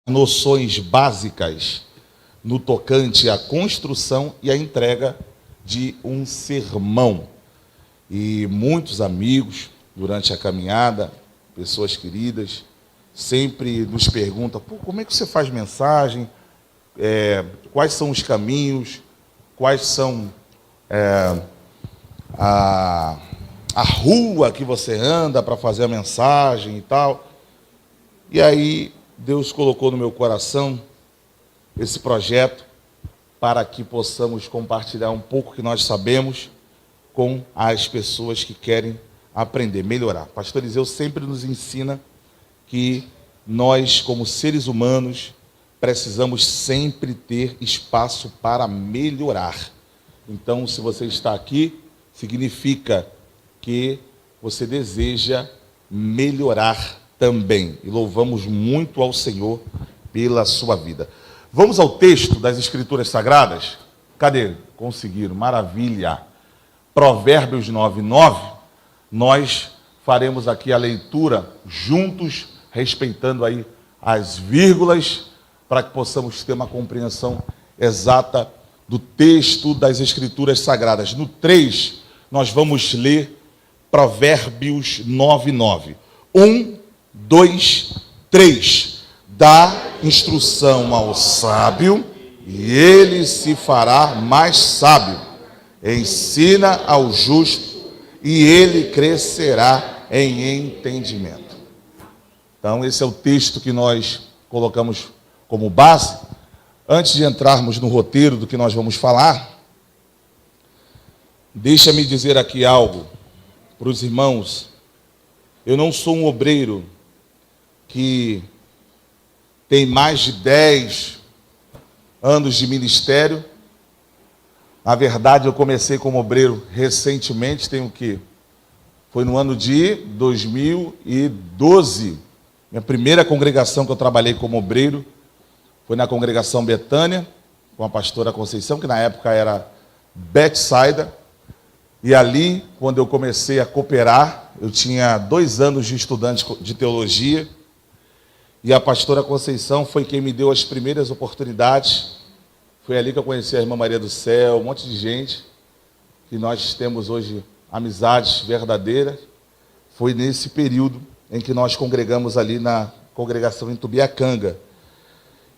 noções básicas no tocante à construção e à entrega de um sermão. E muitos amigos, durante a caminhada, pessoas queridas, sempre nos perguntam: como é que você faz mensagem? Quais são os caminhos? Quais são a rua que você anda para fazer a mensagem e tal? E aí Deus colocou no meu coração esse projeto para que possamos compartilhar um pouco que nós sabemos com as pessoas que querem aprender, melhorar. Pastor Eliseu sempre nos ensina que nós, como seres humanos, precisamos sempre ter espaço para melhorar. Então, se você está aqui, significa que você deseja melhorar também. E louvamos muito ao Senhor pela sua vida. Vamos ao texto das Escrituras Sagradas? Cadê? Conseguiram, maravilha. Provérbios 9:9. Nós faremos aqui a leitura juntos, respeitando aí as vírgulas, para que possamos ter uma compreensão exata do texto das Escrituras Sagradas. No 3, nós vamos ler Provérbios 9:9. 1, 2, 3. Dá instrução ao sábio, e ele se fará mais sábio. Ensina ao justo, e ele crescerá em entendimento. Então, esse é o texto que nós colocamos como base. Antes de entrarmos no roteiro do que nós vamos falar, deixa-me dizer aqui algo para os irmãos. Eu não sou um obreiro que tem mais de 10 anos de ministério. Na verdade, eu comecei como obreiro recentemente, tem o quê? Foi no ano de 2012. Minha primeira congregação que eu trabalhei como obreiro foi na congregação Betânia, com a pastora Conceição, que na época era Betsaida. E ali, quando eu comecei a cooperar, eu tinha 2 anos de estudante de teologia, e a pastora Conceição foi quem me deu as primeiras oportunidades. Foi ali que eu conheci a irmã Maria do Céu, um monte de gente, que nós temos hoje amizades verdadeiras. Foi nesse período em que nós congregamos ali na congregação em Tubiacanga.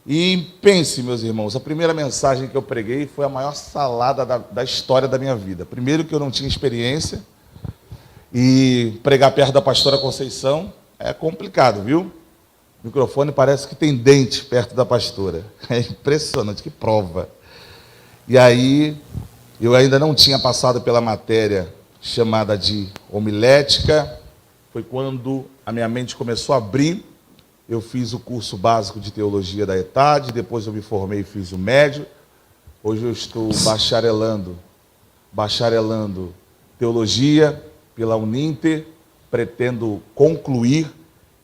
E pense, meus irmãos, a primeira mensagem que eu preguei foi a maior salada da história da minha vida. Primeiro que eu não tinha experiência, e pregar perto da pastora Conceição é complicado, viu? O microfone parece que tem dente perto da pastora. É impressionante, que prova. E aí, eu ainda não tinha passado pela matéria chamada de homilética. Foi quando a minha mente começou a abrir. Eu fiz o curso básico de teologia da ETAD, depois eu me formei e fiz o médio. Hoje eu estou bacharelando teologia pela Uninter, pretendo concluir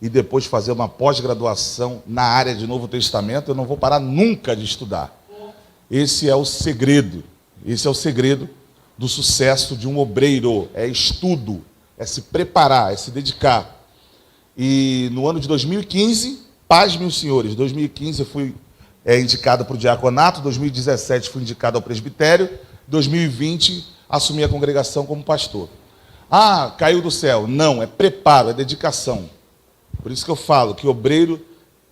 e depois fazer uma pós-graduação na área de Novo Testamento. Eu não vou parar nunca de estudar. Esse é o segredo do sucesso de um obreiro, é estudo, é se preparar, é se dedicar. E no ano de 2015, pasmem os senhores, 2015 eu fui indicado para o diaconato, 2017 fui indicado ao presbitério, 2020 assumi a congregação como pastor. Ah, caiu do céu. Não, é preparo, é dedicação. Por isso que eu falo que o obreiro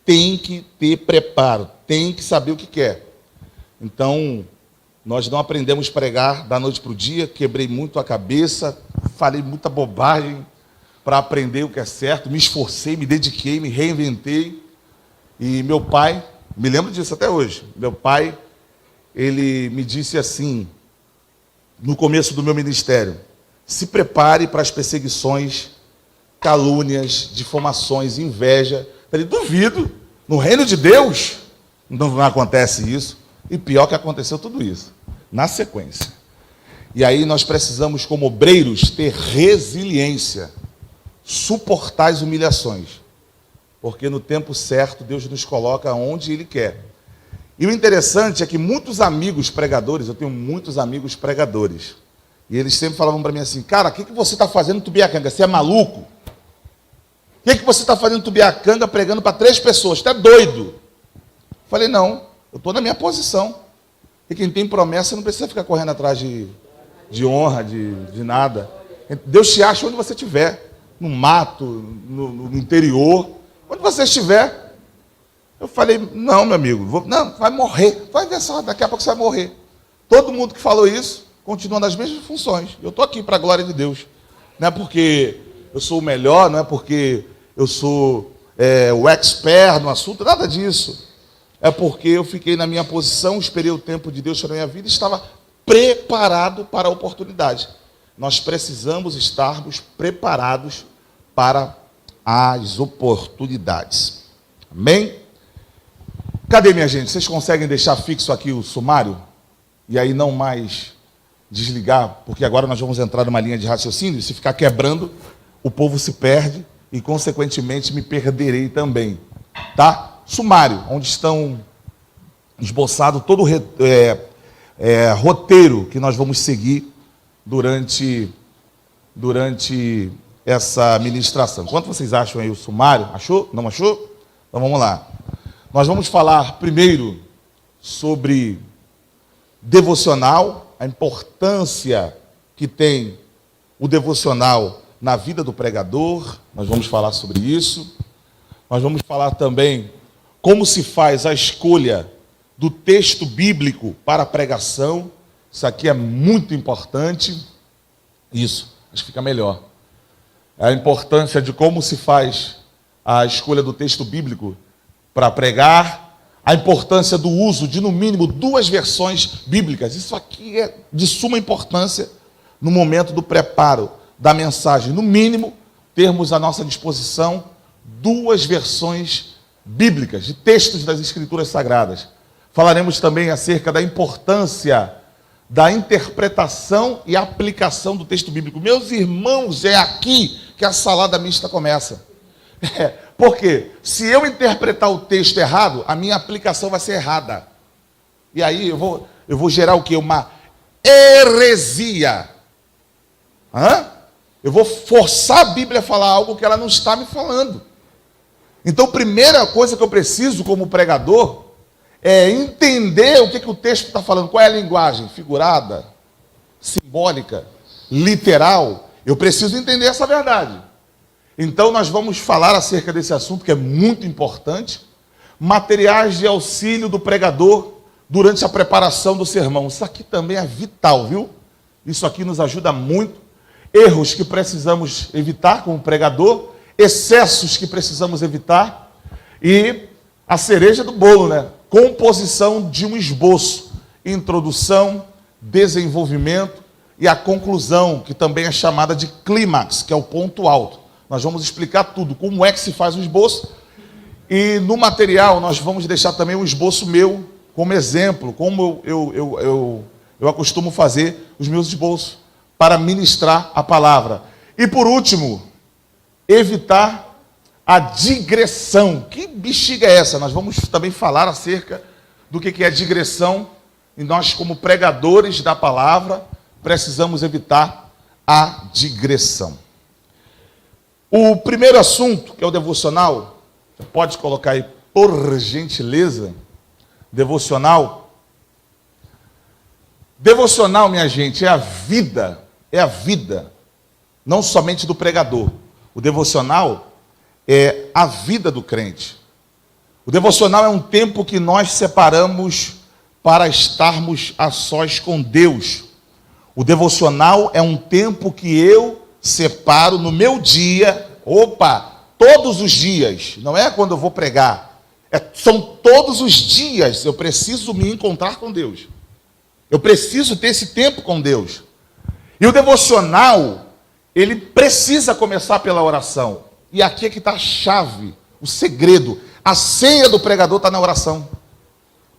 tem que ter preparo, tem que saber o que quer. Então, nós não aprendemos a pregar da noite para o dia, quebrei muito a cabeça, falei muita bobagem para aprender o que é certo, me esforcei, me dediquei, me reinventei. E meu pai, me lembro disso até hoje, meu pai, ele me disse assim, no começo do meu ministério: se prepare para as perseguições, calúnias, difamações, inveja. Eu falei: duvido, no reino de Deus não acontece isso. E pior que aconteceu tudo isso, na sequência. E aí nós precisamos, como obreiros, ter resiliência, suportar as humilhações, porque no tempo certo Deus nos coloca onde Ele quer. E o interessante é que muitos amigos pregadores, eu tenho muitos amigos pregadores, e eles sempre falavam para mim assim: cara, o que você está fazendo em Tubiacanga? Você é maluco? O que você está fazendo em Tubiacanga pregando para 3 pessoas? Você é doido? Falei, não, eu estou na minha posição. E quem tem promessa não precisa ficar correndo atrás de honra, de nada. Deus te acha onde você estiver, no mato, no interior, onde você estiver. Eu falei, não, meu amigo, não, vai morrer. Vai ver só, daqui a pouco você vai morrer. Todo mundo que falou isso continua nas mesmas funções. Eu estou aqui para a glória de Deus. Não é porque eu sou o melhor, não é porque eu sou o expert no assunto, nada disso. É porque eu fiquei na minha posição, esperei o tempo de Deus na minha vida e estava preparado para a oportunidade. Nós precisamos estarmos preparados para as oportunidades. Amém? Cadê, minha gente? Vocês conseguem deixar fixo aqui o sumário? E aí não mais desligar, porque agora nós vamos entrar numa linha de raciocínio, e se ficar quebrando, o povo se perde e, consequentemente, me perderei também. Tá? Sumário, onde estão esboçado todo o roteiro que nós vamos seguir durante essa ministração. Quanto vocês acham aí o sumário? Achou? Não achou? Então vamos lá. Nós vamos falar primeiro sobre devocional, a importância que tem o devocional na vida do pregador. Nós vamos falar sobre isso. Nós vamos falar também como se faz a escolha do texto bíblico para a pregação. Isso aqui é muito importante. Isso, acho que fica melhor. A importância de como se faz a escolha do texto bíblico para pregar. A importância do uso de, no mínimo, 2 versões bíblicas. Isso aqui é de suma importância no momento do preparo da mensagem. No mínimo, termos à nossa disposição 2 versões bíblicas, de textos das Escrituras Sagradas. Falaremos também acerca da importância da interpretação e aplicação do texto bíblico. Meus irmãos, é aqui que a salada mista começa. Porque se eu interpretar o texto errado, a minha aplicação vai ser errada. E aí eu vou gerar o quê? Uma heresia. Eu vou forçar a Bíblia a falar algo que ela não está me falando. Então, a primeira coisa que eu preciso como pregador é entender o que o texto está falando. Qual é a linguagem? Figurada, simbólica, literal. Eu preciso entender essa verdade. Então, nós vamos falar acerca desse assunto que é muito importante. Materiais de auxílio do pregador durante a preparação do sermão. Isso aqui também é vital, viu? Isso aqui nos ajuda muito. Erros que precisamos evitar como pregador, excessos que precisamos evitar e a cereja do bolo, né? Composição de um esboço, introdução, desenvolvimento e a conclusão, que também é chamada de clímax, que é o ponto alto. Nós vamos explicar tudo, como é que se faz o esboço, e no material nós vamos deixar também um esboço meu como exemplo, como eu acostumo fazer os meus esboços para ministrar a palavra. E por último, evitar a digressão. Que bexiga é essa? Nós vamos também falar acerca do que é digressão, e nós, como pregadores da palavra, precisamos evitar a digressão. O primeiro assunto, que é o devocional, você pode colocar aí, por gentileza, devocional. Devocional, minha gente, é a vida, não somente do pregador. O devocional é a vida do crente. O devocional é um tempo que nós separamos para estarmos a sós com Deus. O devocional é um tempo que eu separo no meu dia, todos os dias, não é quando eu vou pregar, são todos os dias, eu preciso me encontrar com Deus. Eu preciso ter esse tempo com Deus. E o devocional, ele precisa começar pela oração. E aqui é que está a chave, o segredo. A senha do pregador está na oração.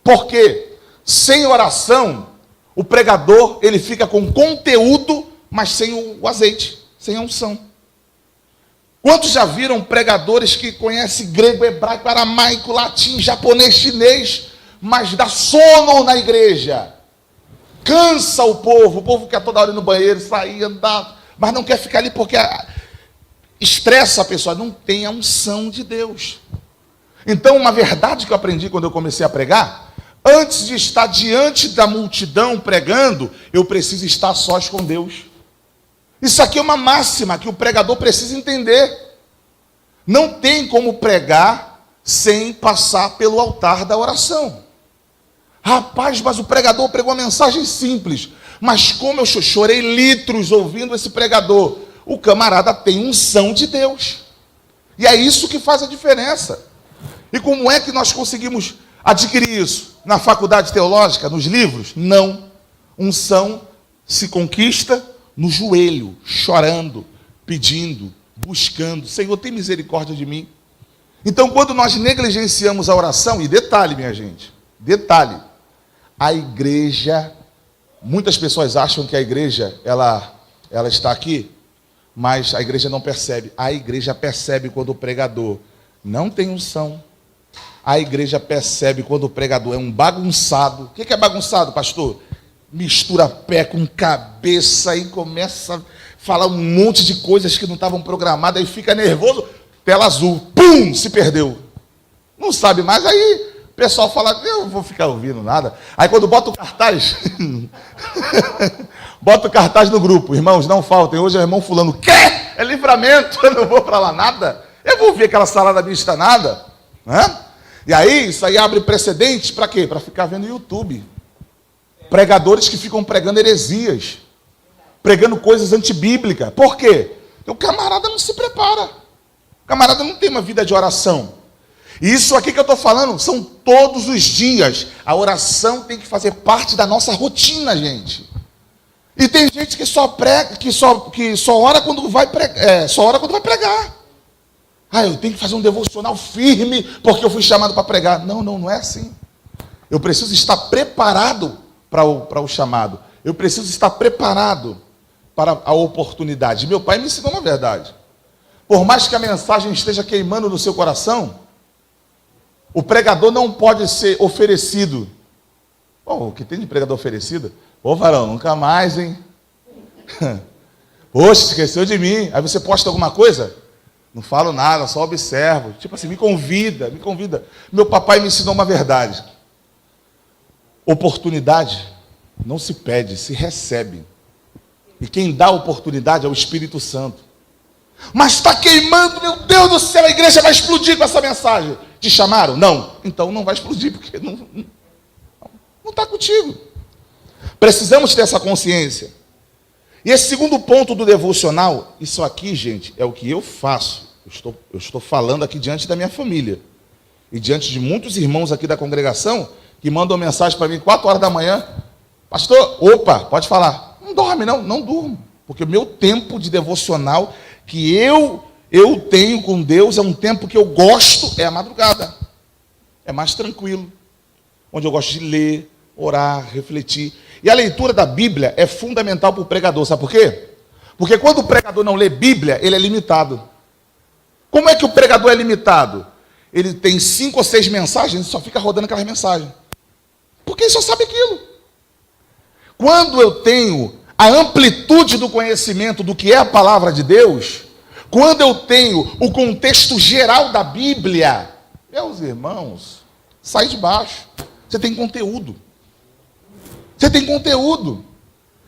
Por quê? Sem oração, o pregador ele fica com conteúdo, mas sem o azeite, sem a unção. Quantos já viram pregadores que conhecem grego, hebraico, aramaico, latim, japonês, chinês, mas dá sono na igreja? Cansa o povo quer toda hora ir no banheiro, sair, andar, mas não quer ficar ali porque estressa a pessoa, não tem a unção de Deus. Então, uma verdade que eu aprendi quando eu comecei a pregar, antes de estar diante da multidão pregando, eu preciso estar sós com Deus. Isso aqui é uma máxima que o pregador precisa entender. Não tem como pregar sem passar pelo altar da oração. Rapaz, mas o pregador pregou uma mensagem simples. Mas como eu chorei litros ouvindo esse pregador. O camarada tem unção de Deus. E é isso que faz a diferença. E como é que nós conseguimos adquirir isso? Na faculdade teológica, nos livros? Não. Unção se conquista no joelho, chorando, pedindo, buscando. Senhor, tem misericórdia de mim. Então, quando nós negligenciamos a oração, e detalhe, minha gente, detalhe, a igreja, muitas pessoas acham que a igreja, ela está aqui, mas a igreja não percebe. A igreja percebe quando o pregador não tem unção. A igreja percebe quando o pregador é um bagunçado. O que é bagunçado, pastor? Mistura pé com cabeça e começa a falar um monte de coisas que não estavam programadas, aí fica nervoso, tela azul, pum, se perdeu. Não sabe mais, aí o pessoal fala, eu não vou ficar ouvindo nada. Aí quando bota o cartaz, bota o cartaz no grupo, irmãos, não faltem, hoje é o irmão fulano, quê? É livramento, eu não vou para lá nada. Eu vou ver aquela salada mista nada. Né? E aí, isso aí abre precedentes para quê? Para ficar vendo YouTube. Pregadores que ficam pregando heresias, pregando coisas antibíblicas. Por quê? Porque o camarada não se prepara. O camarada não tem uma vida de oração. E isso aqui que eu estou falando são todos os dias. A oração tem que fazer parte da nossa rotina, gente. E tem gente que só prega, que só ora quando vai pregar, só ora quando vai pregar. Ah, eu tenho que fazer um devocional firme porque eu fui chamado para pregar. Não é assim. Eu preciso estar preparado para o chamado. Eu preciso estar preparado para a oportunidade. Meu pai me ensinou uma verdade. Por mais que a mensagem esteja queimando no seu coração, o pregador não pode ser oferecido. O que tem de pregador oferecido? Ô varão, nunca mais, hein? Poxa, esqueceu de mim. Aí você posta alguma coisa? Não falo nada, só observo. Tipo assim, me convida. Meu papai me ensinou uma verdade. Oportunidade não se pede, se recebe. E quem dá a oportunidade é o Espírito Santo. Mas está queimando, meu Deus do céu, a igreja vai explodir com essa mensagem. Te chamaram? Não. Então não vai explodir, porque não está contigo. Precisamos ter essa consciência. E esse segundo ponto do devocional, isso aqui, gente, é o que eu faço. Eu estou falando aqui diante da minha família. E diante de muitos irmãos aqui da congregação, que mandam mensagem para mim 4 horas da manhã. Pastor, opa, pode falar. Não dorme, não durmo. Porque o meu tempo de devocional que eu tenho com Deus é um tempo que eu gosto, é a madrugada. É mais tranquilo. Onde eu gosto de ler, orar, refletir. E a leitura da Bíblia é fundamental para o pregador. Sabe por quê? Porque quando o pregador não lê Bíblia, ele é limitado. Como é que o pregador é limitado? Ele tem 5 ou 6 mensagens e só fica rodando aquelas mensagens. Porque ele só sabe aquilo. Quando eu tenho a amplitude do conhecimento do que é a palavra de Deus, quando eu tenho o contexto geral da Bíblia, meus irmãos, sai de baixo. Você tem conteúdo. Você tem conteúdo.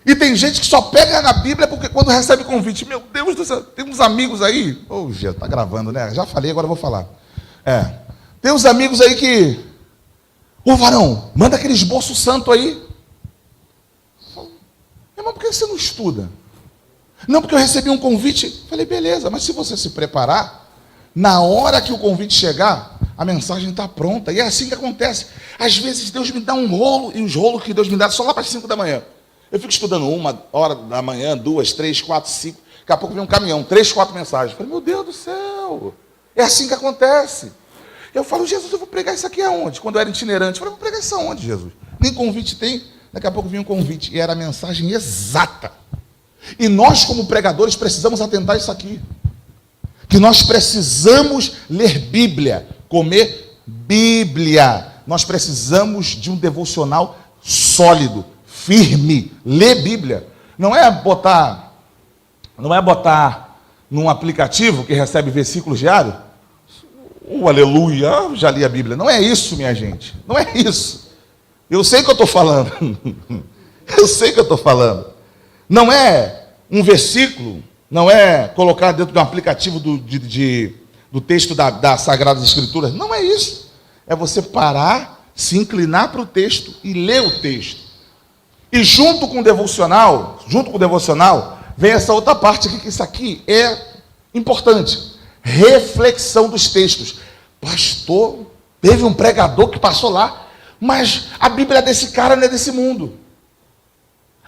E tem gente que só pega na Bíblia porque quando recebe convite, meu Deus do céu, tem uns amigos aí, já está gravando, né? Já falei, agora eu vou falar. Tem uns amigos aí que, varão, manda aquele esboço santo aí. Irmão, por que você não estuda? Não, porque eu recebi um convite. Falei, beleza, mas se você se preparar, na hora que o convite chegar, a mensagem está pronta. E é assim que acontece. Às vezes Deus me dá um rolo, e os rolos que Deus me dá só lá para as 5 da manhã. Eu fico estudando 1 hora da manhã, 2, 3, 4, 5. Daqui a pouco vem um caminhão, 3, 4 mensagens. Falei, meu Deus do céu, é assim que acontece. Eu falo, Jesus, eu vou pregar isso aqui aonde? Quando eu era itinerante, eu falei, vou pregar isso aonde, Jesus? Nem convite tem. Daqui a pouco vinha um convite, e era a mensagem exata. E nós, como pregadores, precisamos atentar isso aqui. Que nós precisamos ler Bíblia, comer Bíblia. Nós precisamos de um devocional sólido, firme. Ler Bíblia. Não é botar num aplicativo que recebe versículos diários. Aleluia, já li a Bíblia. Não é isso, minha gente. Não é isso. Eu sei o que eu estou falando. Eu sei o que eu estou falando. Não é um versículo, não é colocar dentro de um aplicativo do texto das Sagradas Escrituras. Não é isso. É você parar, se inclinar para o texto e ler o texto. E junto com o devocional, vem essa outra parte aqui, que isso aqui é importante. Reflexão dos textos. Pastor, teve um pregador que passou lá, mas a Bíblia desse cara não é desse mundo.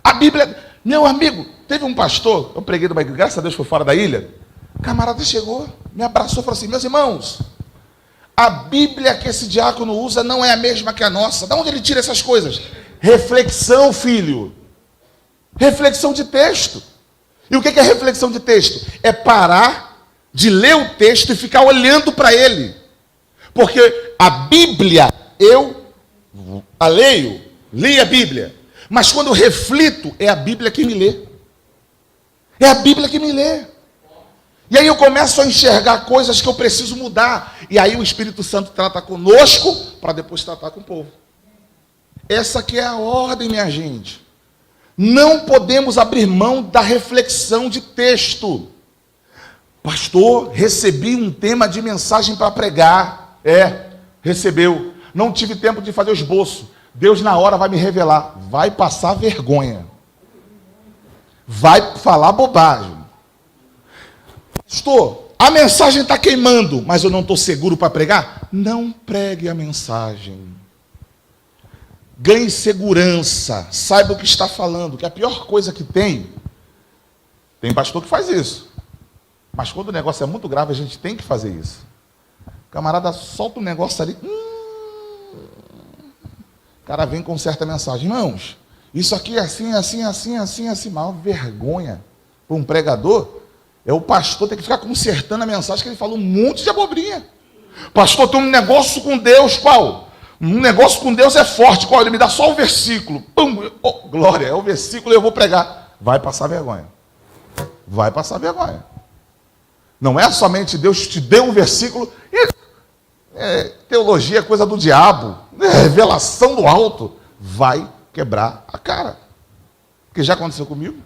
A Bíblia, meu amigo, teve um pastor, eu preguei numa igreja, graças a Deus foi fora da ilha, o camarada chegou, me abraçou e falou assim: meus irmãos, a Bíblia que esse diácono usa não é a mesma que a nossa. De onde ele tira essas coisas? Reflexão, filho. Reflexão de texto. E o que é reflexão de texto? É parar de ler o texto e ficar olhando para ele. Porque a Bíblia, eu a leio, li a Bíblia. Mas quando eu reflito, é a Bíblia que me lê. É a Bíblia que me lê. E aí eu começo a enxergar coisas que eu preciso mudar. E aí o Espírito Santo trata conosco, para depois tratar com o povo. Essa aqui é a ordem, minha gente. Não podemos abrir mão da reflexão de texto. Pastor, recebi um tema de mensagem para pregar. Recebeu. Não tive tempo de fazer o esboço. Deus na hora vai me revelar. Vai passar vergonha. Vai falar bobagem. Pastor, a mensagem está queimando, mas eu não estou seguro para pregar? Não pregue a mensagem. Ganhe segurança. Saiba o que está falando. Que a pior coisa que tem pastor que faz isso. Mas quando o negócio é muito grave, a gente tem que fazer isso. O camarada solta um negócio ali. O cara vem com certa mensagem. Irmãos, isso aqui é assim, assim, assim, assim, assim. Maior vergonha para um pregador é o pastor ter que ficar consertando a mensagem que ele falou um monte de abobrinha. Pastor, tem um negócio com Deus, qual? Um negócio com Deus é forte, qual? Ele me dá só o versículo. Pum, oh, glória, é o versículo e eu vou pregar. Vai passar vergonha. Vai passar vergonha. Não é somente Deus te deu um versículo e teologia é coisa do diabo, revelação do alto. Vai quebrar a cara. Que já aconteceu comigo.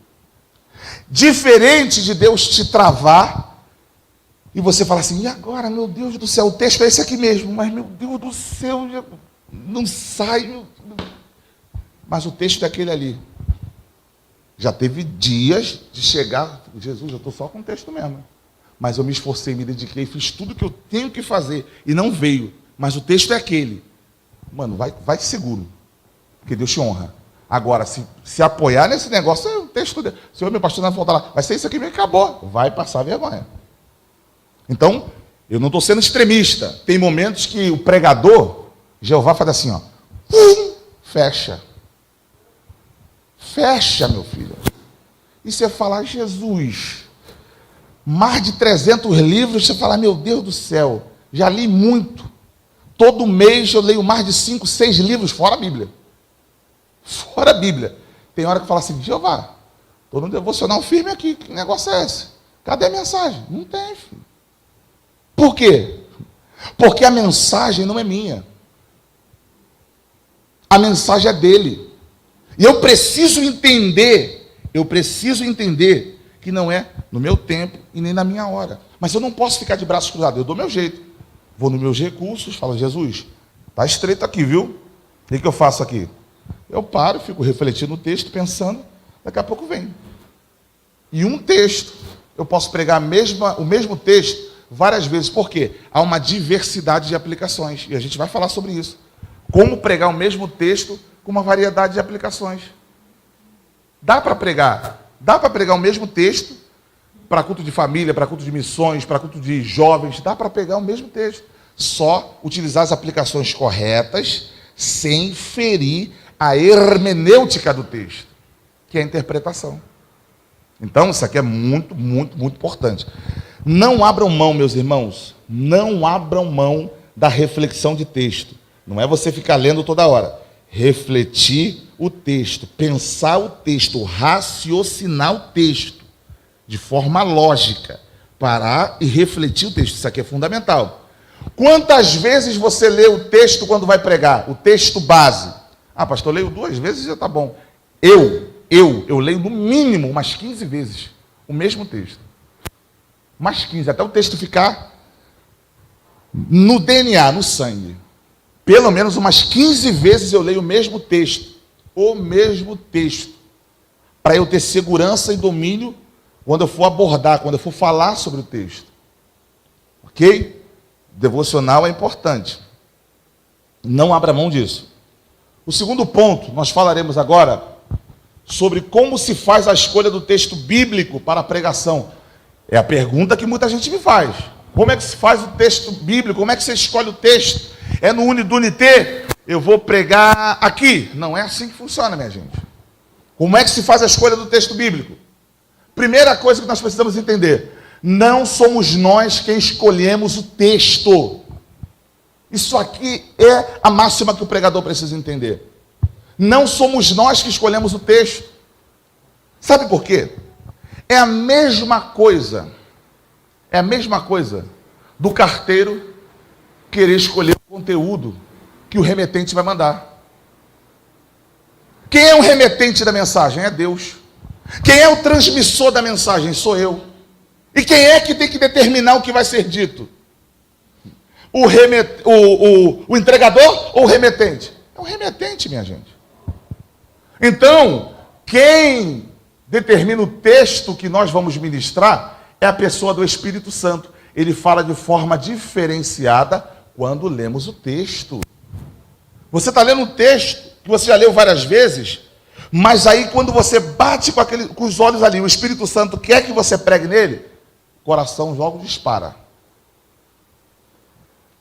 Diferente de Deus te travar e você falar assim: e agora, meu Deus do céu, o texto é esse aqui mesmo, mas meu Deus do céu, não sai. Mas o texto é aquele ali. Já teve dias de chegar, Jesus, eu estou só com o texto mesmo. Mas eu me esforcei, me dediquei, fiz tudo que eu tenho que fazer e não veio. Mas o texto é aquele. Mano, vai seguro, porque Deus te honra. Agora, se apoiar nesse negócio, é o texto dele. Senhor, meu pastor, não vai voltar lá. Vai ser isso aqui mesmo, acabou. Vai passar vergonha. Então, eu não estou sendo extremista. Tem momentos que o pregador, Jeová faz assim, ó. Fecha. Fecha, meu filho. E você fala: Jesus, mais de 300 livros, você fala: meu Deus do céu, já li muito. Todo mês eu leio mais de 5, 6 livros, fora a Bíblia. Fora a Bíblia. Tem hora que eu falo assim: Jeová, estou no devocional firme aqui, que negócio é esse? Cadê a mensagem? Não tem, filho. Por quê? Porque a mensagem não é minha. A mensagem é dele. E eu preciso entender que não é no meu tempo e nem na minha hora. Mas eu não posso ficar de braços cruzados, eu dou meu jeito. Vou nos meus recursos, falo: Jesus, está estreito aqui, viu? O que eu faço aqui? Eu paro, fico refletindo no texto, pensando, daqui a pouco vem. E um texto, eu posso pregar o mesmo texto várias vezes. Por quê? Há uma diversidade de aplicações. E a gente vai falar sobre isso. Como pregar o mesmo texto com uma variedade de aplicações. Dá para pregar o mesmo texto para culto de família, para culto de missões, para culto de jovens. Dá para pegar o mesmo texto. Só utilizar as aplicações corretas, sem ferir a hermenêutica do texto, que é a interpretação. Então, isso aqui é muito, muito, muito importante. Não abram mão, meus irmãos, não abram mão da reflexão de texto. Não é você ficar lendo toda hora. Refletir o texto, pensar o texto, raciocinar o texto, de forma lógica. Parar e refletir o texto. Isso aqui é fundamental. Quantas vezes você lê o texto quando vai pregar? O texto base. Ah, pastor, eu leio 2 vezes e já está bom. Eu leio no mínimo umas 15 vezes o mesmo texto. Umas 15, até o texto ficar no DNA, no sangue. Pelo menos umas 15 vezes eu leio o mesmo texto. O mesmo texto. Para eu ter segurança e domínio quando eu for abordar, quando eu for falar sobre o texto. Ok? Devocional é importante. Não abra mão disso. O segundo ponto, nós falaremos agora sobre como se faz a escolha do texto bíblico para a pregação. É a pergunta que muita gente me faz. Como é que se faz o texto bíblico? Como é que você escolhe o texto? É no Unidunité? Eu vou pregar aqui. Não é assim que funciona, minha gente. Como é que se faz a escolha do texto bíblico? Primeira coisa que nós precisamos entender. Não somos nós quem escolhemos o texto. Isso aqui é a máxima que o pregador precisa entender. Não somos nós que escolhemos o texto. Sabe por quê? É a mesma coisa do carteiro querer escolher o conteúdo que o remetente vai mandar. Quem é o remetente da mensagem? É Deus. Quem é o transmissor da mensagem? Sou eu. E quem é que tem que determinar o que vai ser dito? O entregador ou o remetente? É o remetente, minha gente. Então, quem determina o texto que nós vamos ministrar é a pessoa do Espírito Santo. Ele fala de forma diferenciada quando lemos o texto. Você está lendo um texto que você já leu várias vezes, mas aí quando você bate com os olhos ali, o Espírito Santo quer que você pregue nele, o coração logo dispara.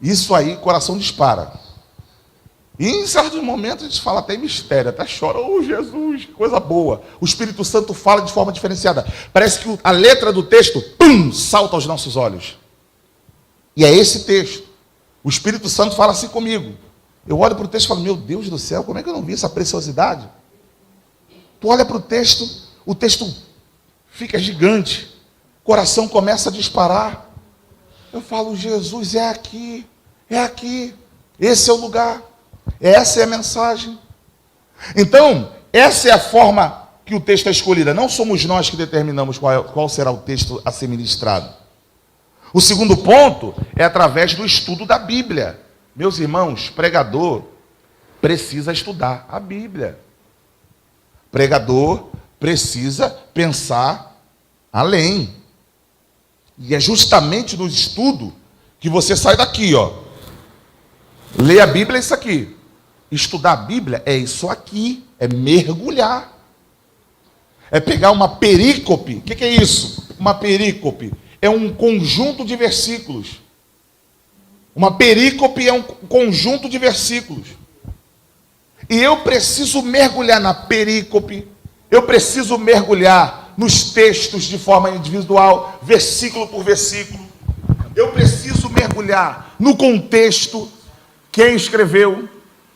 Isso aí, coração dispara. E em certos momentos a gente fala até em mistério, até chora, oh Jesus, que coisa boa. O Espírito Santo fala de forma diferenciada. Parece que a letra do texto, pum, salta aos nossos olhos. E é esse texto. O Espírito Santo fala assim comigo. Eu olho para o texto e falo, meu Deus do céu, como é que eu não vi essa preciosidade? Tu olha para o texto fica gigante. O coração começa a disparar. Eu falo, Jesus, é aqui. Esse é o lugar. Essa é a mensagem. Então, essa é a forma que o texto é escolhido. Não somos nós que determinamos qual será o texto a ser ministrado. O segundo ponto é através do estudo da Bíblia. Meus irmãos, pregador precisa estudar a Bíblia. Pregador precisa pensar além. E é justamente no estudo que você sai daqui, ó. Ler a Bíblia é isso aqui. Estudar a Bíblia é isso aqui. É mergulhar. É pegar uma perícope. O que é isso? Uma perícope é um conjunto de versículos. Uma perícope é um conjunto de versículos. E eu preciso mergulhar na perícope. Eu preciso mergulhar nos textos de forma individual, versículo por versículo. Eu preciso mergulhar no contexto. Quem escreveu,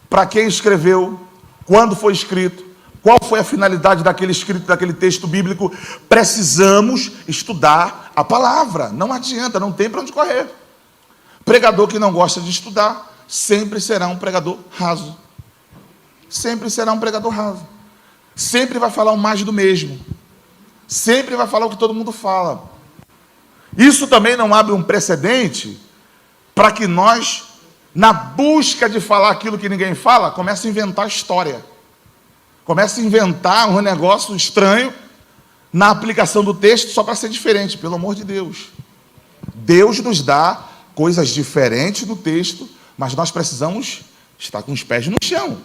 para quem escreveu, quando foi escrito, qual foi a finalidade daquele escrito, daquele texto bíblico. Precisamos estudar a palavra. Não adianta, não tem para onde correr. Pregador que não gosta de estudar, sempre será um pregador raso. Sempre será um pregador raso. Sempre vai falar o mais do mesmo. Sempre vai falar o que todo mundo fala. Isso também não abre um precedente para que nós, na busca de falar aquilo que ninguém fala, comece a inventar história. Comece a inventar um negócio estranho na aplicação do texto só para ser diferente, pelo amor de Deus. Deus nos dá coisas diferentes no texto, mas nós precisamos estar com os pés no chão.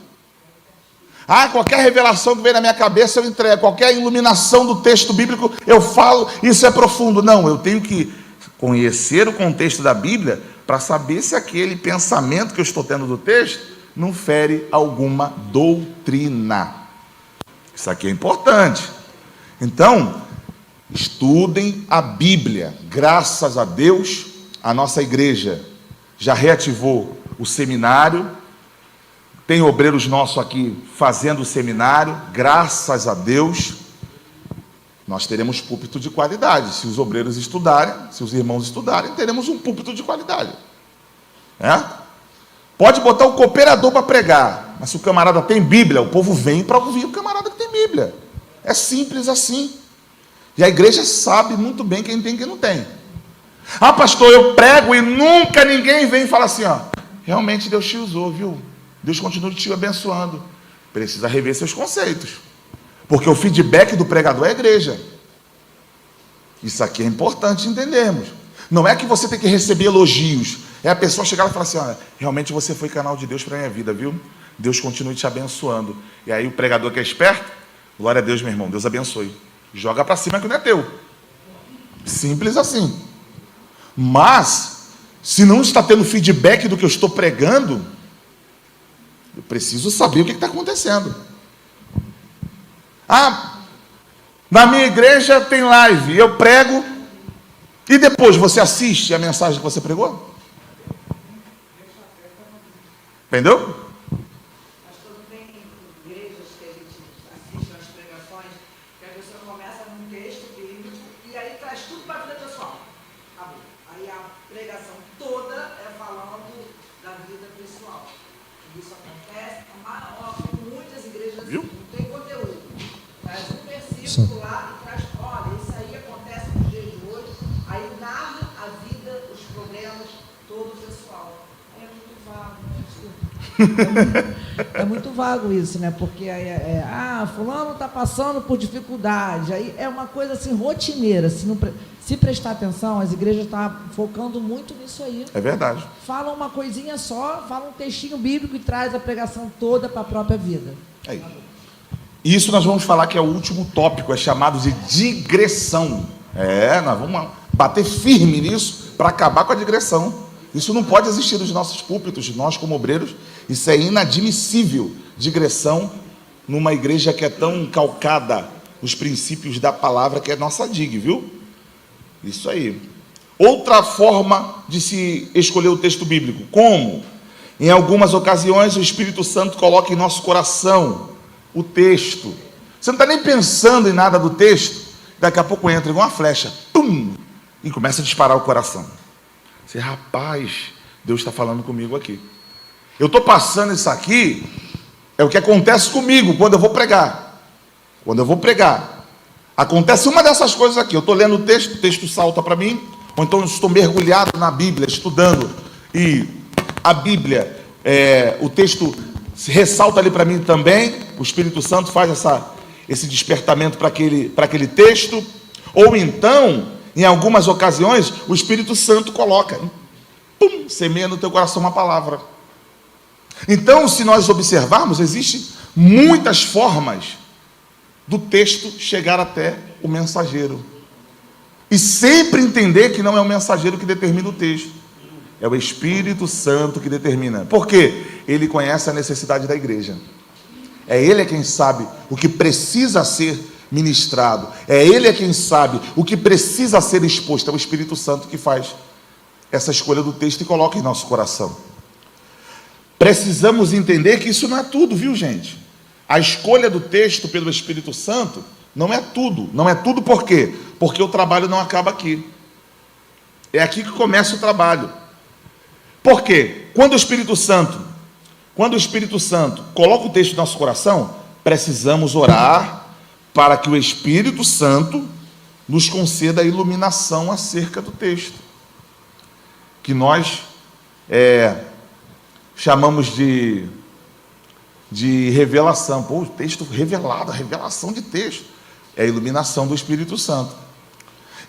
Qualquer revelação que vem na minha cabeça eu entrego, qualquer iluminação do texto bíblico eu falo, isso é profundo. Não, eu tenho que conhecer o contexto da Bíblia para saber se aquele pensamento que eu estou tendo do texto não fere alguma doutrina. Isso aqui é importante. Então, estudem a Bíblia. Graças a Deus, a nossa igreja já reativou o seminário. Tem obreiros nossos aqui fazendo o seminário. Graças a Deus, nós teremos púlpito de qualidade. Se os obreiros estudarem, se os irmãos estudarem, teremos um púlpito de qualidade. Pode botar o cooperador para pregar, mas se o camarada tem Bíblia, o povo vem para ouvir o camarada que tem Bíblia. É simples assim. E a igreja sabe muito bem quem tem e quem não tem. Ah, pastor, eu prego e nunca ninguém vem e fala assim, ó, realmente Deus te usou, viu? Deus continua te abençoando. Precisa rever seus conceitos. Porque o feedback do pregador é a igreja. Isso aqui é importante entendermos. Não é que você tem que receber elogios. É a pessoa chegar e falar assim, olha, realmente você foi canal de Deus para a minha vida, viu? Deus continue te abençoando. E aí o pregador que é esperto, glória a Deus, meu irmão, Deus abençoe. Joga para cima que não é teu. Simples assim. Mas, se não está tendo feedback do que eu estou pregando, eu preciso saber o que está acontecendo. Ah, na minha igreja tem live, eu prego, e depois você assiste a mensagem que você pregou? Entendeu? Pastor, não tem igrejas que a gente assiste às pregações, que a pessoa começa num texto bíblico e aí traz tudo para a vida pessoal. Acabou. Aí a pregação toda é falando da vida pessoal. Isso acontece, muitas igrejas Viu? não tem conteúdo. Traz um versículo lá e traz, olha, isso aí acontece nos dias de hoje, aí narra a vida, os problemas, todo pessoal. Aí é muito vago, né? É muito vago isso, né? Porque fulano está passando por dificuldade. Aí é uma coisa assim rotineira. Se prestar atenção, as igrejas estão focando muito nisso aí. É verdade. Fala uma coisinha só, fala um textinho bíblico e traz a pregação toda para a própria vida. É isso. Isso nós vamos falar que é o último tópico, é chamado de digressão. Nós vamos bater firme nisso para acabar com a digressão. Isso não pode existir nos nossos púlpitos, nós como obreiros, isso é inadmissível, digressão numa igreja que é tão calcada nos princípios da palavra que é nossa dig, viu? Isso aí. Outra forma de se escolher o texto bíblico, como? Em algumas ocasiões o Espírito Santo coloca em nosso coração o texto. Você não está nem pensando em nada do texto, daqui a pouco entra igual uma flecha, pum, e começa a disparar o coração. Você, rapaz, Deus está falando comigo aqui. Eu estou passando isso aqui, é o que acontece comigo quando eu vou pregar. Quando eu vou pregar, acontece uma dessas coisas aqui. Eu estou lendo o texto salta para mim, ou então eu estou mergulhado na Bíblia, estudando, e a Bíblia, o texto se ressalta ali para mim também, o Espírito Santo faz esse despertamento para aquele texto, ou então, em algumas ocasiões, o Espírito Santo coloca, pum, semeia no teu coração uma palavra. Então, se nós observarmos, existem muitas formas do texto chegar até o mensageiro. E sempre entender que não é o mensageiro que determina o texto, é o Espírito Santo que determina. Por quê? Ele conhece a necessidade da igreja. É Ele quem sabe o que precisa ser ministrado. É Ele quem sabe o que precisa ser exposto. É o Espírito Santo que faz essa escolha do texto e coloca em nosso coração. Precisamos entender que isso não é tudo, viu, gente? A escolha do texto pelo Espírito Santo não é tudo. Não é tudo por quê? Porque o trabalho não acaba aqui. É aqui que começa o trabalho. Por quê? Quando o Espírito Santo coloca o texto no nosso coração, precisamos orar para que o Espírito Santo nos conceda a iluminação acerca do texto, que nós chamamos de revelação. Pô, o texto revelado, a revelação de texto, é a iluminação do Espírito Santo.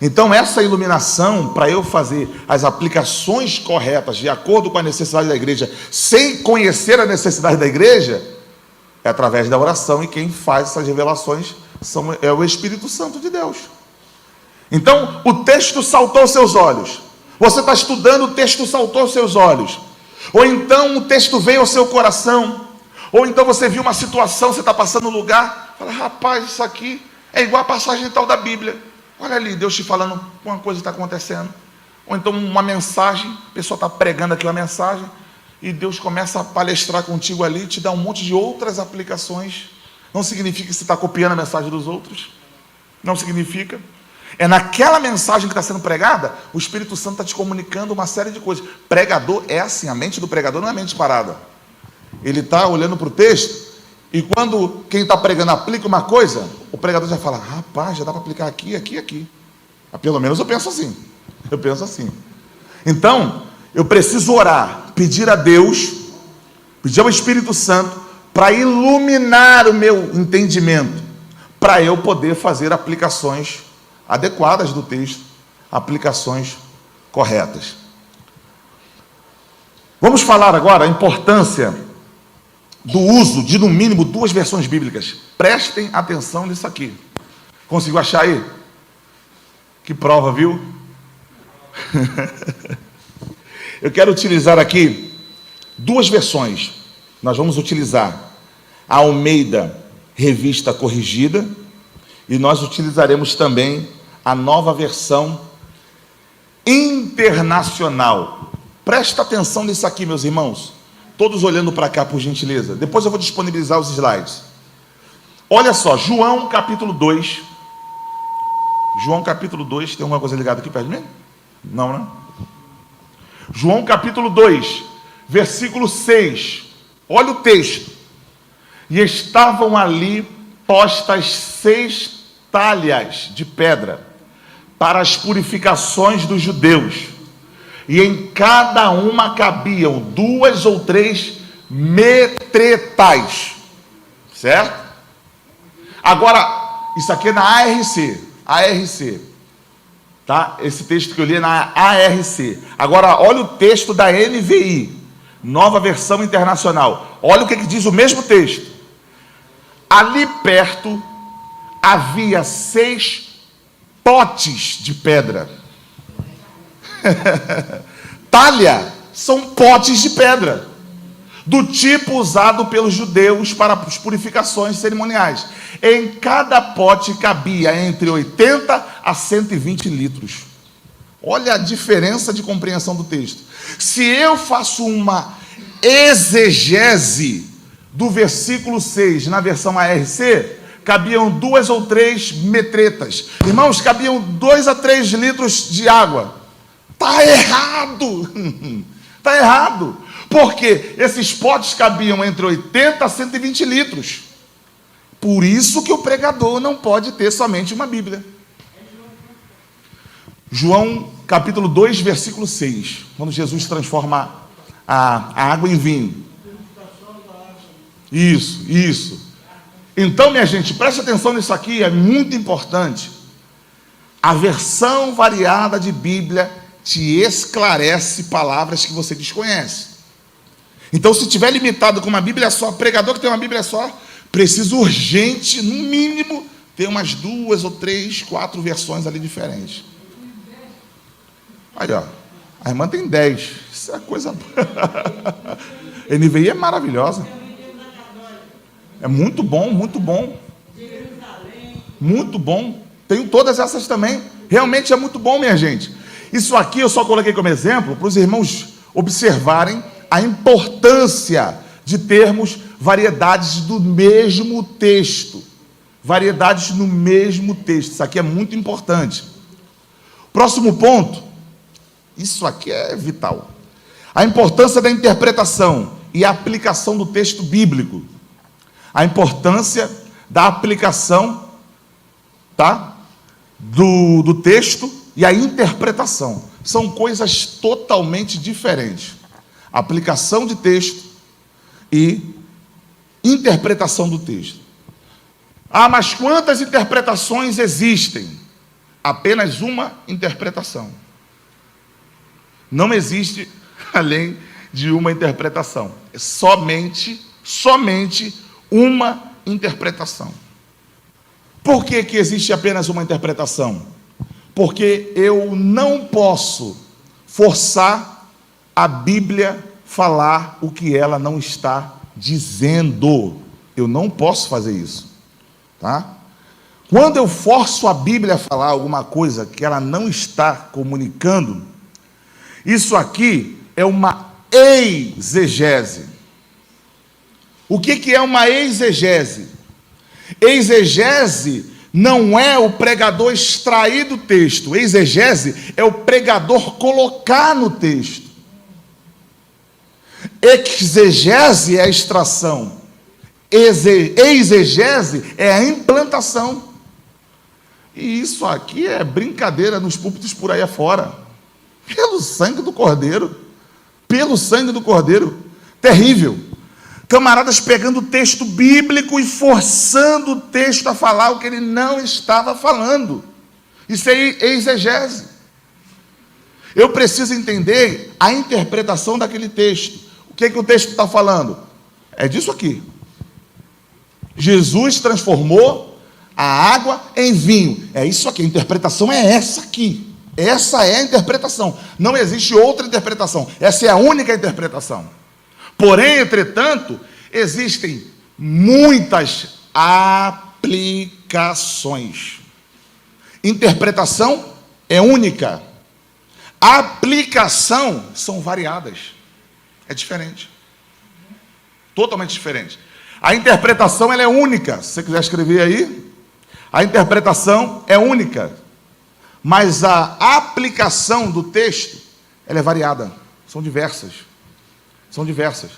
Então, essa iluminação, para eu fazer as aplicações corretas, de acordo com a necessidade da igreja, sem conhecer a necessidade da igreja, é através da oração, e quem faz essas revelações é o Espírito Santo de Deus. Então, o texto saltou aos seus olhos. Você está estudando, o texto saltou aos seus olhos. Ou então, o texto veio ao seu coração. Ou então, você viu uma situação, você está passando no lugar, fala, rapaz, isso aqui é igual a passagem tal da Bíblia. Olha ali, Deus te falando, uma coisa está acontecendo. Ou então uma mensagem, a pessoa está pregando aqui uma mensagem, e Deus começa a palestrar contigo ali, te dá um monte de outras aplicações. Não significa que você está copiando a mensagem dos outros. Não significa. É naquela mensagem que está sendo pregada, o Espírito Santo está te comunicando uma série de coisas. Pregador é assim, a mente do pregador não é mente parada. Ele está olhando para o texto, e quando quem está pregando aplica uma coisa, o pregador já fala, rapaz, já dá para aplicar aqui, aqui, aqui. Pelo menos eu penso assim. Eu penso assim. Então, eu preciso orar, pedir a Deus, pedir ao Espírito Santo, para iluminar o meu entendimento, para eu poder fazer aplicações adequadas do texto, aplicações corretas. Vamos falar agora a importância do uso de, no mínimo, 2 versões bíblicas. Prestem atenção nisso aqui. Conseguiu achar aí? Que prova, viu? Eu quero utilizar aqui 2 versões. Nós vamos utilizar a Almeida Revista Corrigida e nós utilizaremos também a Nova Versão Internacional. Presta atenção nisso aqui, meus irmãos. Todos olhando para cá, por gentileza. Depois eu vou disponibilizar os slides. Olha só, João capítulo 2. João capítulo 2, tem alguma coisa ligada aqui perto de mim? Não, né? João capítulo 2, versículo 6. Olha o texto. E estavam ali postas 6 talhas de pedra para as purificações dos judeus. E em cada uma cabiam 2 ou 3 metretais. Certo? Agora, isso aqui é na ARC, tá? Esse texto que eu li é na ARC. Agora, olha o texto da NVI, Nova Versão Internacional. Olha o que diz o mesmo texto. Ali perto havia 6 potes de pedra. Talha são potes de pedra, do tipo usado pelos judeus para as purificações cerimoniais. Em cada pote cabia entre 80 a 120 litros. Olha a diferença de compreensão do texto. Se eu faço uma exegese do versículo 6 na versão ARC, cabiam 2 ou 3 metretas. Irmãos, cabiam 2 a 3 litros de água. Está errado. Está errado. Porque esses potes cabiam entre 80 a 120 litros. Por isso que o pregador não pode ter somente uma Bíblia. João capítulo 2, versículo 6. Quando Jesus transforma a água em vinho. Isso. Então, minha gente, preste atenção nisso aqui, é muito importante. A versão variada de Bíblia te esclarece palavras que você desconhece. Então, se tiver limitado com uma Bíblia só, pregador que tem uma Bíblia só, precisa urgente, no mínimo, ter umas 2 ou 3, 4 versões ali diferentes. Aí, ó, a irmã tem 10. Isso é coisa... NVI é maravilhosa. É muito bom, muito bom. Muito bom. Tenho todas essas também. Realmente é muito bom, minha gente. Isso aqui eu só coloquei como exemplo para os irmãos observarem a importância de termos variedades do mesmo texto. Variedades no mesmo texto. Isso aqui é muito importante. Próximo ponto. Isso aqui é vital. A importância da interpretação e a aplicação do texto bíblico. A importância da aplicação, tá? Do texto e a interpretação. São coisas totalmente diferentes. Aplicação de texto e interpretação do texto. Ah, mas quantas interpretações existem? Apenas uma interpretação. Não existe além de uma interpretação. É somente uma interpretação. Por que existe apenas uma interpretação? Porque eu não posso forçar a Bíblia falar o que ela não está dizendo. Eu não posso fazer isso, tá? Quando eu forço a Bíblia a falar alguma coisa que ela não está comunicando, isso aqui é uma exegese. O que é uma exegese? Exegese não é o pregador extrair do texto. Exegese é o pregador colocar no texto. Exegese é a extração. Exegese é a implantação. E isso aqui é brincadeira nos púlpitos por aí afora. Pelo sangue do Cordeiro. Pelo sangue do Cordeiro. Terrível. Camaradas pegando o texto bíblico e forçando o texto a falar o que ele não estava falando. Isso é exegese. Eu preciso entender a interpretação daquele texto. O que é que o texto está falando? É disso aqui. Jesus transformou a água em vinho. É isso aqui, a interpretação é essa aqui. Essa é a interpretação. Não existe outra interpretação. Essa é a única interpretação. Porém, entretanto, existem muitas aplicações. Interpretação é única. Aplicação são variadas. É diferente. Totalmente diferente. A interpretação ela é única. Se você quiser escrever aí, a interpretação é única. Mas a aplicação do texto, ela é variada. São diversas. São diversas.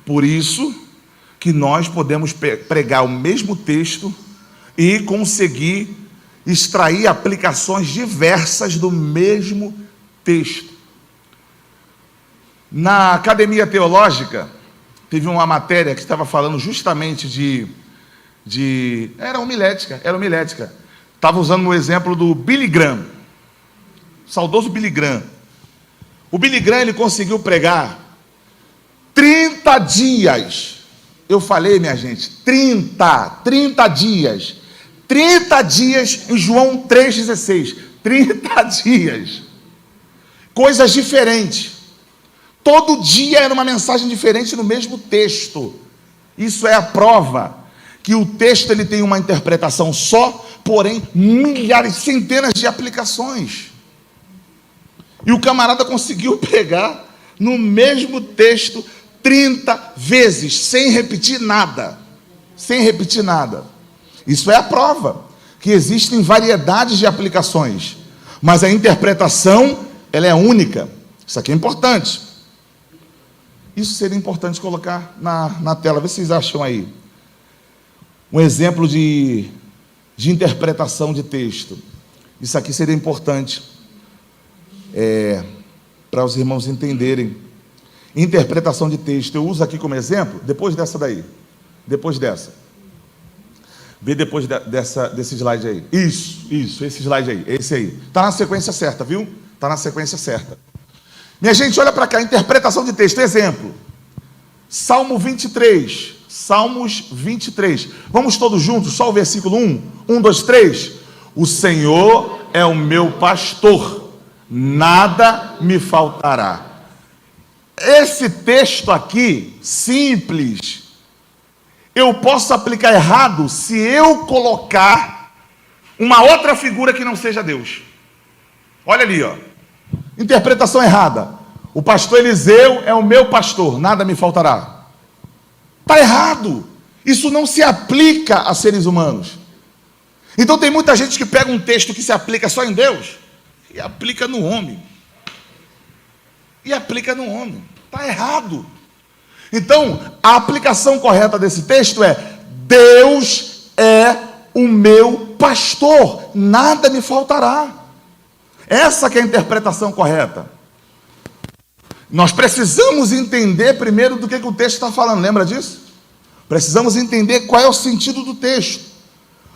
Por isso que nós podemos pregar o mesmo texto e conseguir extrair aplicações diversas do mesmo texto. Na Academia Teológica, teve uma matéria que estava falando justamente era homilética. Estava usando o exemplo do Billy Graham, saudoso Billy Graham. O Billy Graham, ele conseguiu pregar 30 dias. Eu falei, minha gente, 30 dias. 30 dias em João 3,16. 30 dias. Coisas diferentes. Todo dia era uma mensagem diferente no mesmo texto. Isso é a prova que o texto ele tem uma interpretação só, porém milhares, centenas de aplicações. E o camarada conseguiu pregar no mesmo texto 30 vezes, sem repetir nada. Sem repetir nada. Isso é a prova que existem variedades de aplicações, mas a interpretação ela é única. Isso aqui é importante. Isso seria importante colocar na tela. Vê se vocês acham aí. Um exemplo de interpretação de texto. Isso aqui seria importante para os irmãos entenderem. Interpretação de texto. Eu uso aqui como exemplo, depois dessa daí. Depois dessa. Vê depois desse slide aí. Isso, esse slide aí. Esse aí. Está na sequência certa, viu? Está na sequência certa. Minha gente, olha para cá, interpretação de texto, exemplo. Salmo 23, Salmos 23. Vamos todos juntos, só o versículo 1. 1, 2, 3. O Senhor é o meu pastor, nada me faltará. Esse texto aqui, simples, eu posso aplicar errado se eu colocar uma outra figura que não seja Deus. Olha ali, ó. Interpretação errada. O pastor Eliseu é o meu pastor, nada me faltará. Está errado. Isso não se aplica a seres humanos. Então tem muita gente que pega um texto que se aplica só em Deus e aplica no homem. Está errado. Então, a aplicação correta desse texto é: Deus é o meu pastor, nada me faltará. Essa que é a interpretação correta. Nós precisamos entender primeiro do que o texto está falando, lembra disso? Precisamos entender qual é o sentido do texto.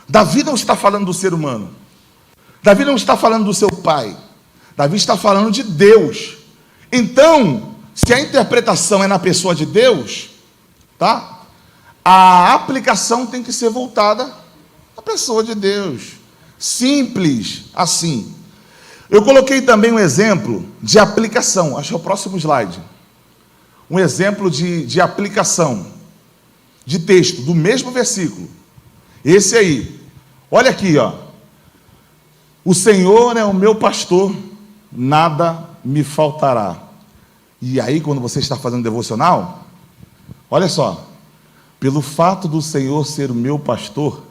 Davi não está falando do ser humano. Davi não está falando do seu pai. Davi está falando de Deus. Então, se a interpretação é na pessoa de Deus, tá? A aplicação tem que ser voltada à pessoa de Deus. Simples assim. Eu coloquei também um exemplo de aplicação. Acho que é o próximo slide. Um exemplo de aplicação de texto, do mesmo versículo. Esse aí. Olha aqui, ó. O Senhor é o meu pastor, nada me faltará. E aí, quando você está fazendo devocional, olha só. Pelo fato do Senhor ser o meu pastor,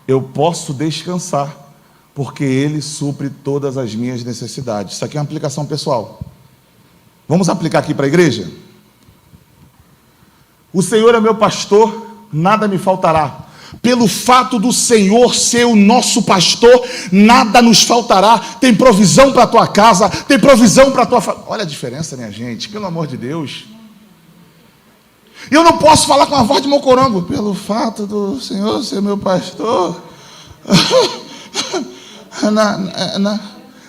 eu posso descansar, porque Ele supre todas as minhas necessidades. Isso aqui é uma aplicação pessoal. Vamos aplicar aqui para a igreja? O Senhor é meu pastor, nada me faltará. Pelo fato do Senhor ser o nosso pastor, nada nos faltará. Tem provisão para a tua casa, tem provisão para a tua família. Olha a diferença, minha gente, pelo amor de Deus. Eu não posso falar com a voz de mocorongo. Pelo fato do Senhor ser meu pastor.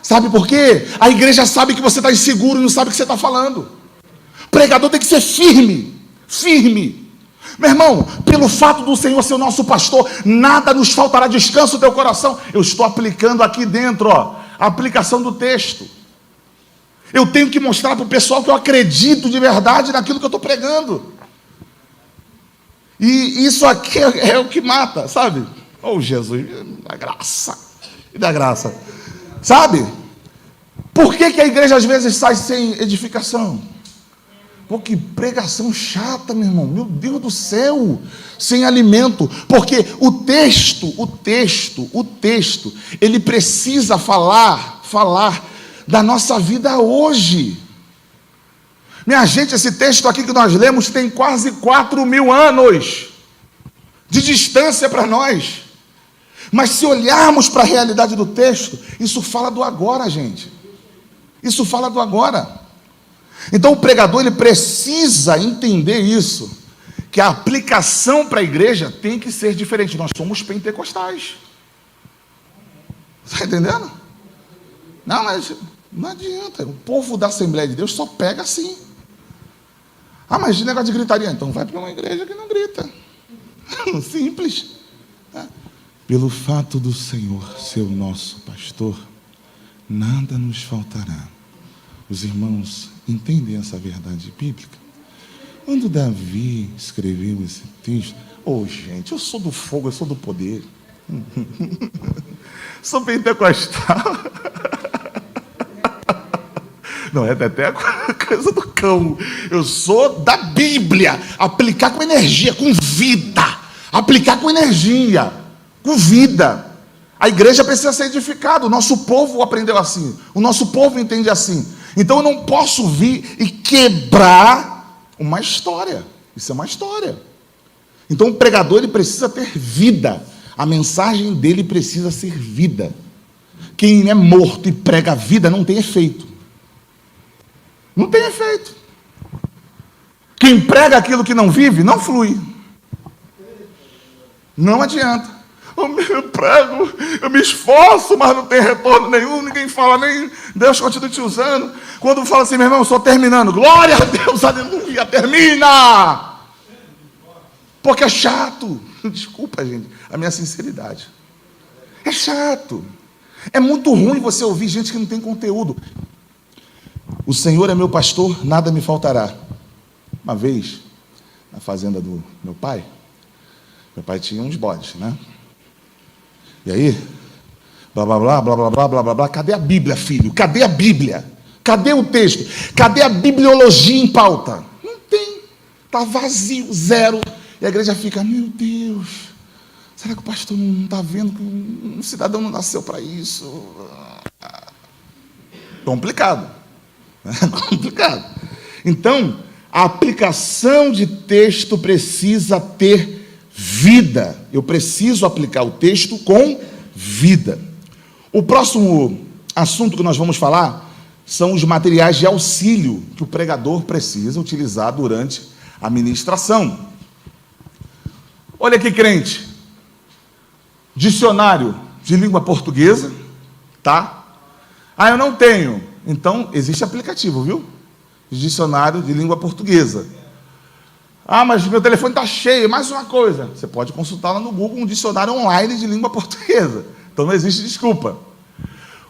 Sabe por quê? A igreja sabe que você está inseguro e não sabe o que você está falando. O pregador tem que ser firme. Firme. Meu irmão, pelo fato do Senhor ser o nosso pastor, nada nos faltará. Descansa o teu coração. Eu estou aplicando aqui dentro, ó, a aplicação do texto. Eu tenho que mostrar para o pessoal que eu acredito de verdade naquilo que eu estou pregando. E isso aqui é o que mata, sabe? Oh, Jesus, da graça. E da graça. Sabe? Por que a igreja às vezes sai sem edificação? Pô, que pregação chata, meu irmão. Meu Deus do céu. Sem alimento. Porque o texto, ele precisa falar da nossa vida hoje. Minha gente, esse texto aqui que nós lemos tem quase 4.000 anos de distância para nós. Mas se olharmos para a realidade do texto, isso fala do agora, gente. Isso fala do agora. Então o pregador, ele precisa entender isso, que a aplicação para a igreja tem que ser diferente. Nós somos pentecostais. Está entendendo? Não, mas não adianta. O povo da Assembleia de Deus só pega assim. Ah, mas de negócio de gritaria. Então vai para uma igreja que não grita. Simples. Pelo fato do Senhor ser o nosso pastor, nada nos faltará. Os irmãos entendem essa verdade bíblica? Quando Davi escreveu esse texto, gente, eu sou do fogo, eu sou do poder. Sou pentecostal. Não, é até a coisa do cão. Eu sou da Bíblia. Aplicar com energia, com vida. Aplicar com energia, com vida. A igreja precisa ser edificada. O nosso povo aprendeu assim. O nosso povo entende assim. Então eu não posso vir e quebrar uma história. Isso é uma história. Então o pregador, ele precisa ter vida. A mensagem dele precisa ser vida. Quem é morto e prega a vida não tem efeito. Não tem efeito. Quem prega aquilo que não vive, não flui. Não adianta. Eu prego, eu me esforço, mas não tem retorno nenhum, ninguém fala, nem Deus continua te usando. Quando fala assim, meu irmão, eu estou terminando. Glória a Deus, aleluia, termina! Porque é chato. Desculpa, gente, a minha sinceridade. É chato. É muito ruim você ouvir gente que não tem conteúdo. O Senhor é meu pastor, nada me faltará. Uma vez, na fazenda do meu pai tinha uns bodes, né? E aí, blá, blá, blá, blá, blá, blá, blá, blá, blá. Cadê a Bíblia, filho? Cadê a Bíblia? Cadê o texto? Cadê a bibliologia em pauta? Não tem. Está vazio, zero. E a igreja fica, meu Deus, será que o pastor não está vendo que um cidadão não nasceu para isso? Complicado. Complicado. Então, a aplicação de texto precisa ter vida. Eu preciso aplicar o texto com vida. O próximo assunto que nós vamos falar são os materiais de auxílio que o pregador precisa utilizar durante a ministração. Olha aqui, crente. Dicionário de língua portuguesa, tá? Ah, eu não tenho. Então, existe aplicativo, viu? Dicionário de língua portuguesa. Ah, mas meu telefone está cheio. Mais uma coisa, você pode consultar lá no Google um dicionário online de língua portuguesa. Então não existe desculpa.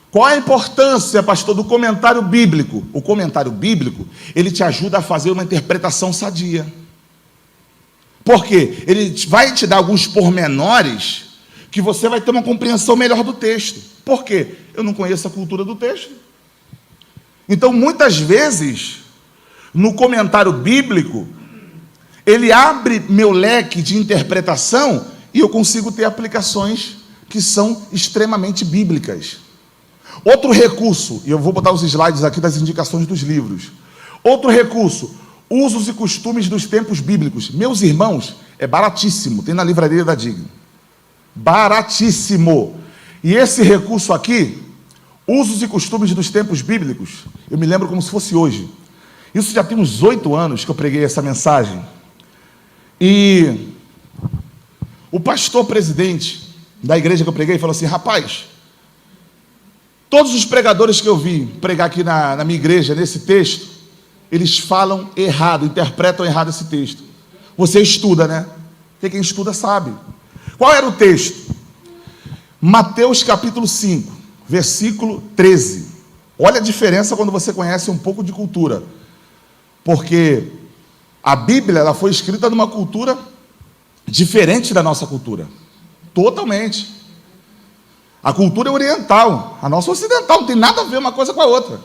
Qual a importância, pastor, do comentário bíblico? O comentário bíblico, ele te ajuda a fazer uma interpretação sadia. Por quê? Ele vai te dar alguns pormenores que você vai ter uma compreensão melhor do texto. Por quê? Eu não conheço a cultura do texto. Então, muitas vezes, no comentário bíblico, ele abre meu leque de interpretação e eu consigo ter aplicações que são extremamente bíblicas. Outro recurso, e eu vou botar os slides aqui das indicações dos livros. Outro recurso, usos e costumes dos tempos bíblicos. Meus irmãos, é baratíssimo, tem na livraria da Digna. Baratíssimo. E esse recurso aqui, usos e costumes dos tempos bíblicos, eu me lembro como se fosse hoje. Isso já tem uns 8 anos que eu preguei essa mensagem. E o pastor presidente da igreja que eu preguei falou assim: rapaz, todos os pregadores que eu vi pregar aqui na minha igreja, nesse texto, eles falam errado, interpretam errado esse texto. Você estuda, né? Porque quem estuda sabe. Qual era o texto? Mateus capítulo 5, versículo 13. Olha a diferença quando você conhece um pouco de cultura. Porque a Bíblia, ela foi escrita numa cultura diferente da nossa cultura. Totalmente. A cultura é oriental, a nossa ocidental, não tem nada a ver uma coisa com a outra.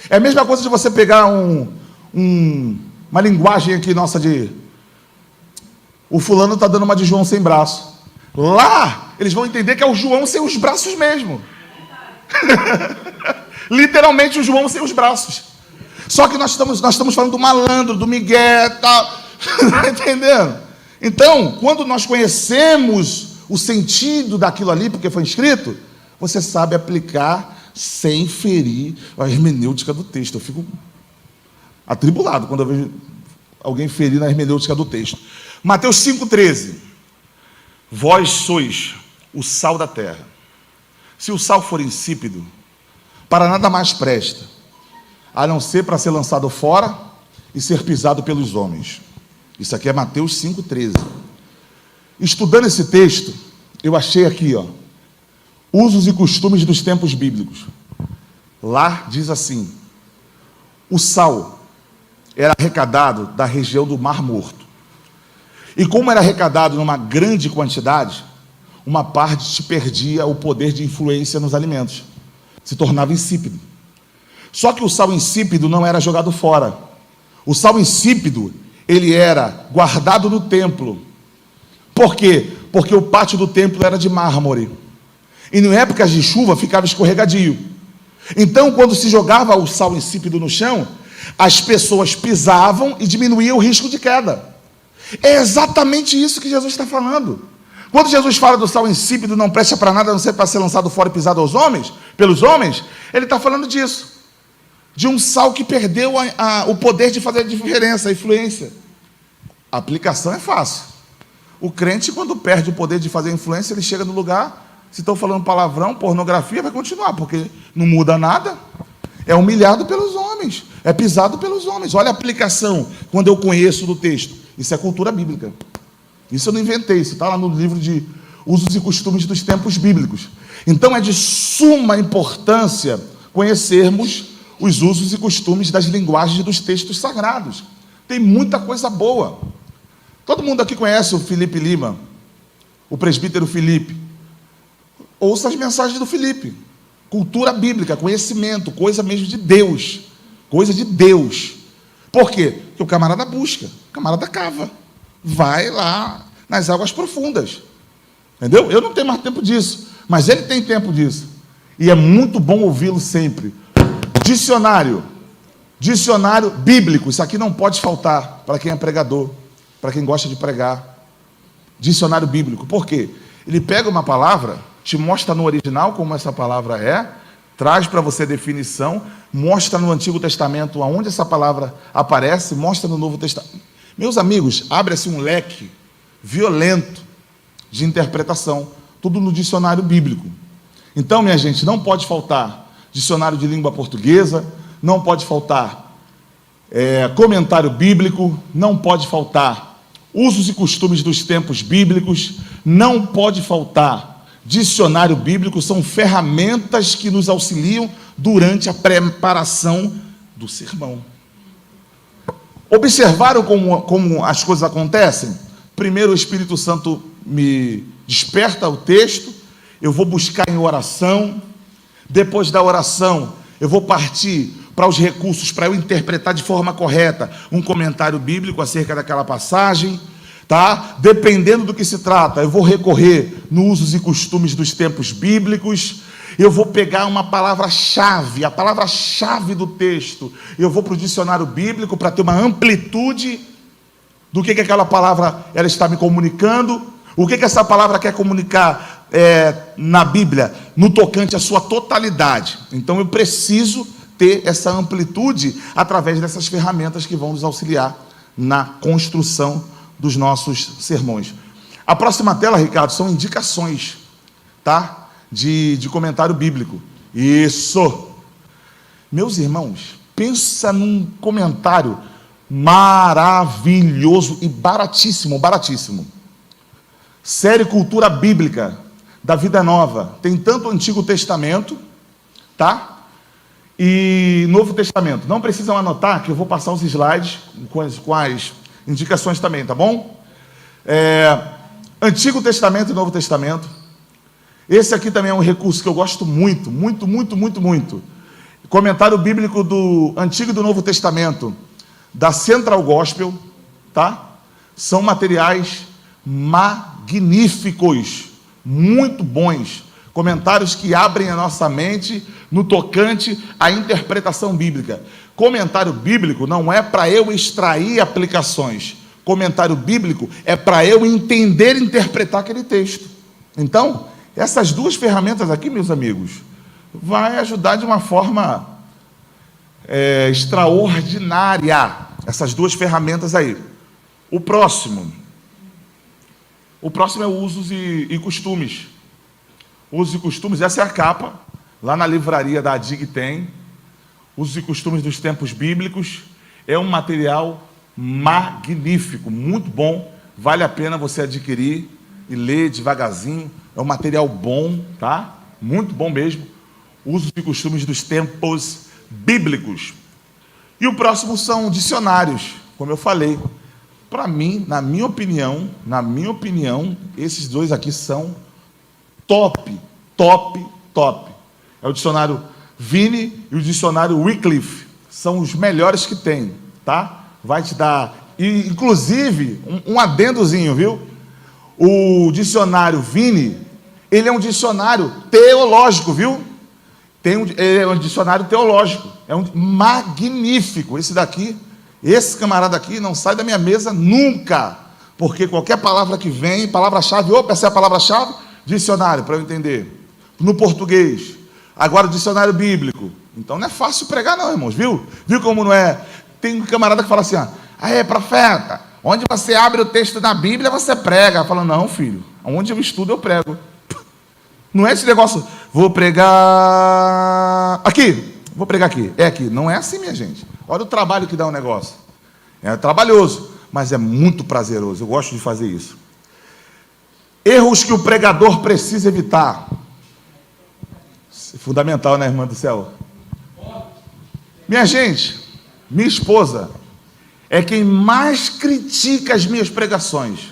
É a mesma coisa de você pegar uma linguagem aqui nossa de... O fulano está dando uma de João sem braço. Lá, eles vão entender que é o João sem os braços mesmo. Literalmente o João sem os braços. Só que nós estamos falando do malandro, do migué, tal. Está entendendo? Então, quando nós conhecemos o sentido daquilo ali, porque foi escrito, você sabe aplicar sem ferir a hermenêutica do texto. Eu fico atribulado quando eu vejo alguém ferir na hermenêutica do texto. Mateus 5,13. Vós sois o sal da terra. Se o sal for insípido, para nada mais presta, a não ser para ser lançado fora e ser pisado pelos homens. Isso aqui é Mateus 5,13. Estudando esse texto, eu achei aqui, ó, usos e costumes dos tempos bíblicos. Lá diz assim: o sal era arrecadado da região do Mar Morto. E como era arrecadado numa grande quantidade, uma parte perdia o poder de influência nos alimentos. Se tornava insípido. Só que o sal insípido não era jogado fora. O sal insípido, ele era guardado no templo. Por quê? Porque o pátio do templo era de mármore. E em épocas de chuva ficava escorregadio. Então, quando se jogava o sal insípido no chão, as pessoas pisavam e diminuía o risco de queda. É exatamente isso que Jesus está falando. Quando Jesus fala do sal insípido, não presta para nada, a não ser para ser lançado fora e pisado pelos homens, ele está falando disso. De um sal que perdeu o poder de fazer a diferença, a influência. A aplicação é fácil. O crente, quando perde o poder de fazer influência, ele chega no lugar, se estão falando palavrão, pornografia, vai continuar, porque não muda nada. É humilhado pelos homens, é pisado pelos homens. Olha a aplicação, quando eu conheço do texto. Isso é cultura bíblica. Isso eu não inventei, isso está lá no livro de usos e costumes dos tempos bíblicos. Então é de suma importância conhecermos os usos e costumes das linguagens dos textos sagrados. Tem muita coisa boa. Todo mundo aqui conhece o Felipe Lima, o presbítero Felipe. Ouça as mensagens do Felipe. Cultura bíblica, conhecimento, coisa mesmo de Deus. Coisa de Deus. Por quê? Porque o camarada busca, o camarada cava. Vai lá nas águas profundas. Entendeu? Eu não tenho mais tempo disso, mas ele tem tempo disso. E é muito bom ouvi-lo sempre. Dicionário bíblico, isso aqui não pode faltar para quem é pregador, para quem gosta de pregar. Dicionário bíblico, por quê? Ele pega uma palavra, te mostra no original como essa palavra é, traz para você a definição, mostra no Antigo Testamento aonde essa palavra aparece, mostra no Novo Testamento. Meus amigos, abre-se um leque violento de interpretação, tudo no dicionário bíblico. Então, minha gente, não pode faltar dicionário de língua portuguesa, não pode faltar comentário bíblico, não pode faltar usos e costumes dos tempos bíblicos, não pode faltar dicionário bíblico, são ferramentas que nos auxiliam durante a preparação do sermão. Observaram como as coisas acontecem? Primeiro o Espírito Santo me desperta o texto, eu vou buscar em oração, depois da oração eu vou partir para os recursos para eu interpretar de forma correta um comentário bíblico acerca daquela passagem. tá? Dependendo do que se trata, eu vou recorrer nos usos e costumes dos tempos bíblicos. Eu vou pegar uma palavra-chave, a palavra-chave do texto, eu vou para o dicionário bíblico para ter uma amplitude do que aquela palavra ela está me comunicando, o que essa palavra quer comunicar na Bíblia, no tocante à sua totalidade. Então eu preciso ter essa amplitude através dessas ferramentas que vão nos auxiliar na construção dos nossos sermões. A próxima tela, Ricardo, são indicações, tá? De comentário bíblico. Isso! Meus irmãos, pensa num comentário maravilhoso e baratíssimo, baratíssimo. Série Cultura Bíblica da Vida Nova. Tem tanto o Antigo Testamento, tá? E Novo Testamento. Não precisam anotar, que eu vou passar os slides com as indicações também, tá bom? Antigo Testamento e Novo Testamento. Esse aqui também é um recurso que eu gosto muito, muito, muito, muito, muito. Comentário bíblico do Antigo e do Novo Testamento, da Central Gospel, tá? São materiais magníficos, muito bons. Comentários que abrem a nossa mente no tocante à interpretação bíblica. Comentário bíblico não é para eu extrair aplicações. Comentário bíblico é para eu entender e interpretar aquele texto. Então, essas duas ferramentas aqui, meus amigos, vai ajudar de uma forma extraordinária. Essas duas ferramentas aí. O próximo é o usos e costumes. Usos e costumes, essa é a capa. Lá na livraria da ADIG tem. Usos e costumes dos tempos bíblicos. É um material magnífico, muito bom. Vale a pena você adquirir e ler devagarzinho. É um material bom, tá? Muito bom mesmo. Usos e costumes dos tempos bíblicos. E o próximo são dicionários, como eu falei. Para mim, na minha opinião, esses dois aqui são top, top, top. É o dicionário Vini e o dicionário Wycliffe. São os melhores que tem, tá? Vai te dar, inclusive, um adendozinho, viu? O dicionário Vini, ele é um dicionário teológico, viu? É um dicionário teológico. É magnífico. Esse camarada aqui não sai da minha mesa nunca. Porque qualquer palavra que vem, palavra-chave, opa, essa é a palavra-chave, dicionário, para eu entender. No português. Agora o dicionário bíblico. Então não é fácil pregar não, irmãos, viu? Viu como não é? Tem um camarada que fala assim, aí, profeta, onde você abre o texto da Bíblia, você prega. Fala, não, filho, onde eu estudo, eu prego. Não é esse negócio, vou pregar aqui, vou pregar aqui, é aqui. Não é assim, minha gente. Olha o trabalho que dá o negócio. É trabalhoso, mas é muito prazeroso. Eu gosto de fazer isso. Erros que o pregador precisa evitar. Isso é fundamental, né, irmã do céu? Minha gente, minha esposa é quem mais critica as minhas pregações.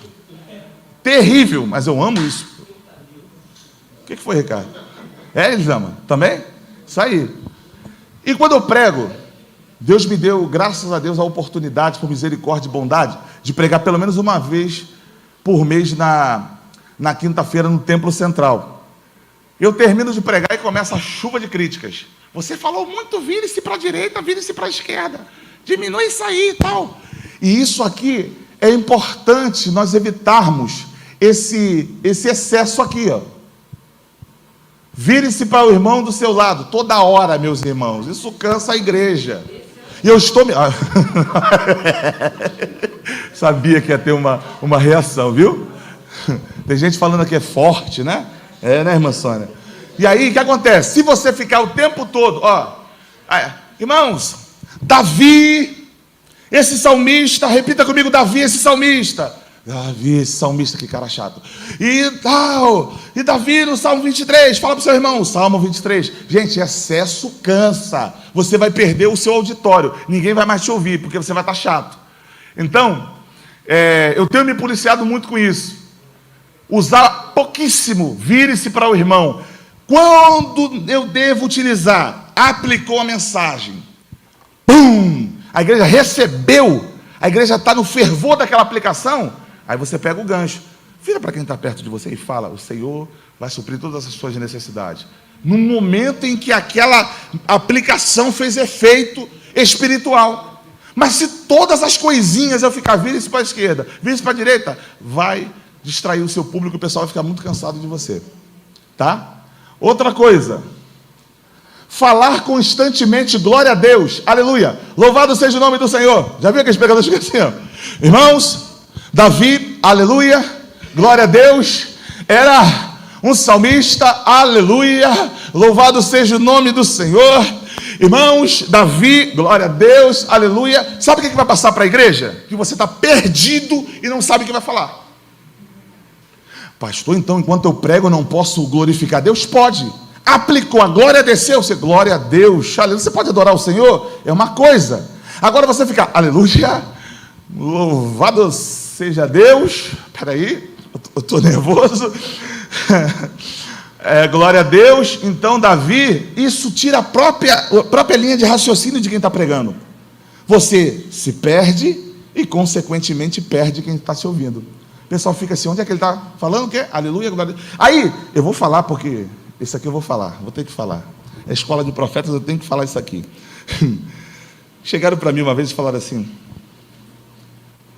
Terrível, mas eu amo isso. O que foi, Ricardo? Eles amam também? Isso aí. E quando eu prego, Deus me deu, graças a Deus, a oportunidade, por misericórdia e bondade, de pregar pelo menos uma vez por mês na quinta-feira no Templo Central. Eu termino de pregar e começa a chuva de críticas. Você falou muito, vire-se para a direita, vire-se para a esquerda. Diminui isso aí e tal. E isso aqui é importante nós evitarmos esse excesso aqui, ó. Vire-se para o irmão do seu lado, toda hora, meus irmãos. Isso cansa a igreja. E eu estou... Sabia que ia ter uma reação, viu? Tem gente falando que é forte, né? É, né, irmã Sônia? E aí, o que acontece? Se você ficar o tempo todo... irmãos, Davi, esse salmista, repita comigo, Davi, esse salmista... Davi, esse salmista, que cara chato. E tal. E Davi no Salmo 23. Fala para o seu irmão, Salmo 23. Gente, excesso cansa. Você vai perder o seu auditório. Ninguém vai mais te ouvir, porque você vai estar chato. Então, eu tenho me policiado muito com isso. Usar pouquíssimo. Vire-se para o irmão. Quando eu devo utilizar? Aplicou a mensagem. Pum! A igreja recebeu. A igreja está no fervor daquela aplicação. Aí você pega o gancho, vira para quem está perto de você e fala: o Senhor vai suprir todas as suas necessidades. No momento em que aquela aplicação fez efeito espiritual. Mas se todas as coisinhas eu ficar, vire-se para a esquerda, vire-se para a direita, vai distrair o seu público, o pessoal vai ficar muito cansado de você. Tá? Outra coisa, falar constantemente, glória a Deus, aleluia, louvado seja o nome do Senhor. Já viu aqueles pregadores que assim, ó? Irmãos, Davi, aleluia, glória a Deus, era um salmista, aleluia, louvado seja o nome do Senhor. Irmãos, Davi, glória a Deus, aleluia. Sabe o que vai passar para a igreja? Que você está perdido e não sabe o que vai falar. Pastor, então enquanto eu prego eu não posso glorificar Deus? Pode. Aplicou, a glória desceu, você, glória a Deus, aleluia. Você pode adorar o Senhor, é uma coisa. Agora você fica, aleluia, louvado seja Deus. Peraí, eu estou nervoso. Glória a Deus. Então Davi, isso tira a própria linha de raciocínio de quem está pregando. Você se perde e consequentemente perde quem está se ouvindo. O pessoal fica assim, onde é que ele está falando? O quê? Aleluia, glória a Deus. Aí, eu vou falar porque isso aqui eu vou ter que falar. É escola de profetas, eu tenho que falar isso aqui. Chegaram para mim uma vez e falaram assim: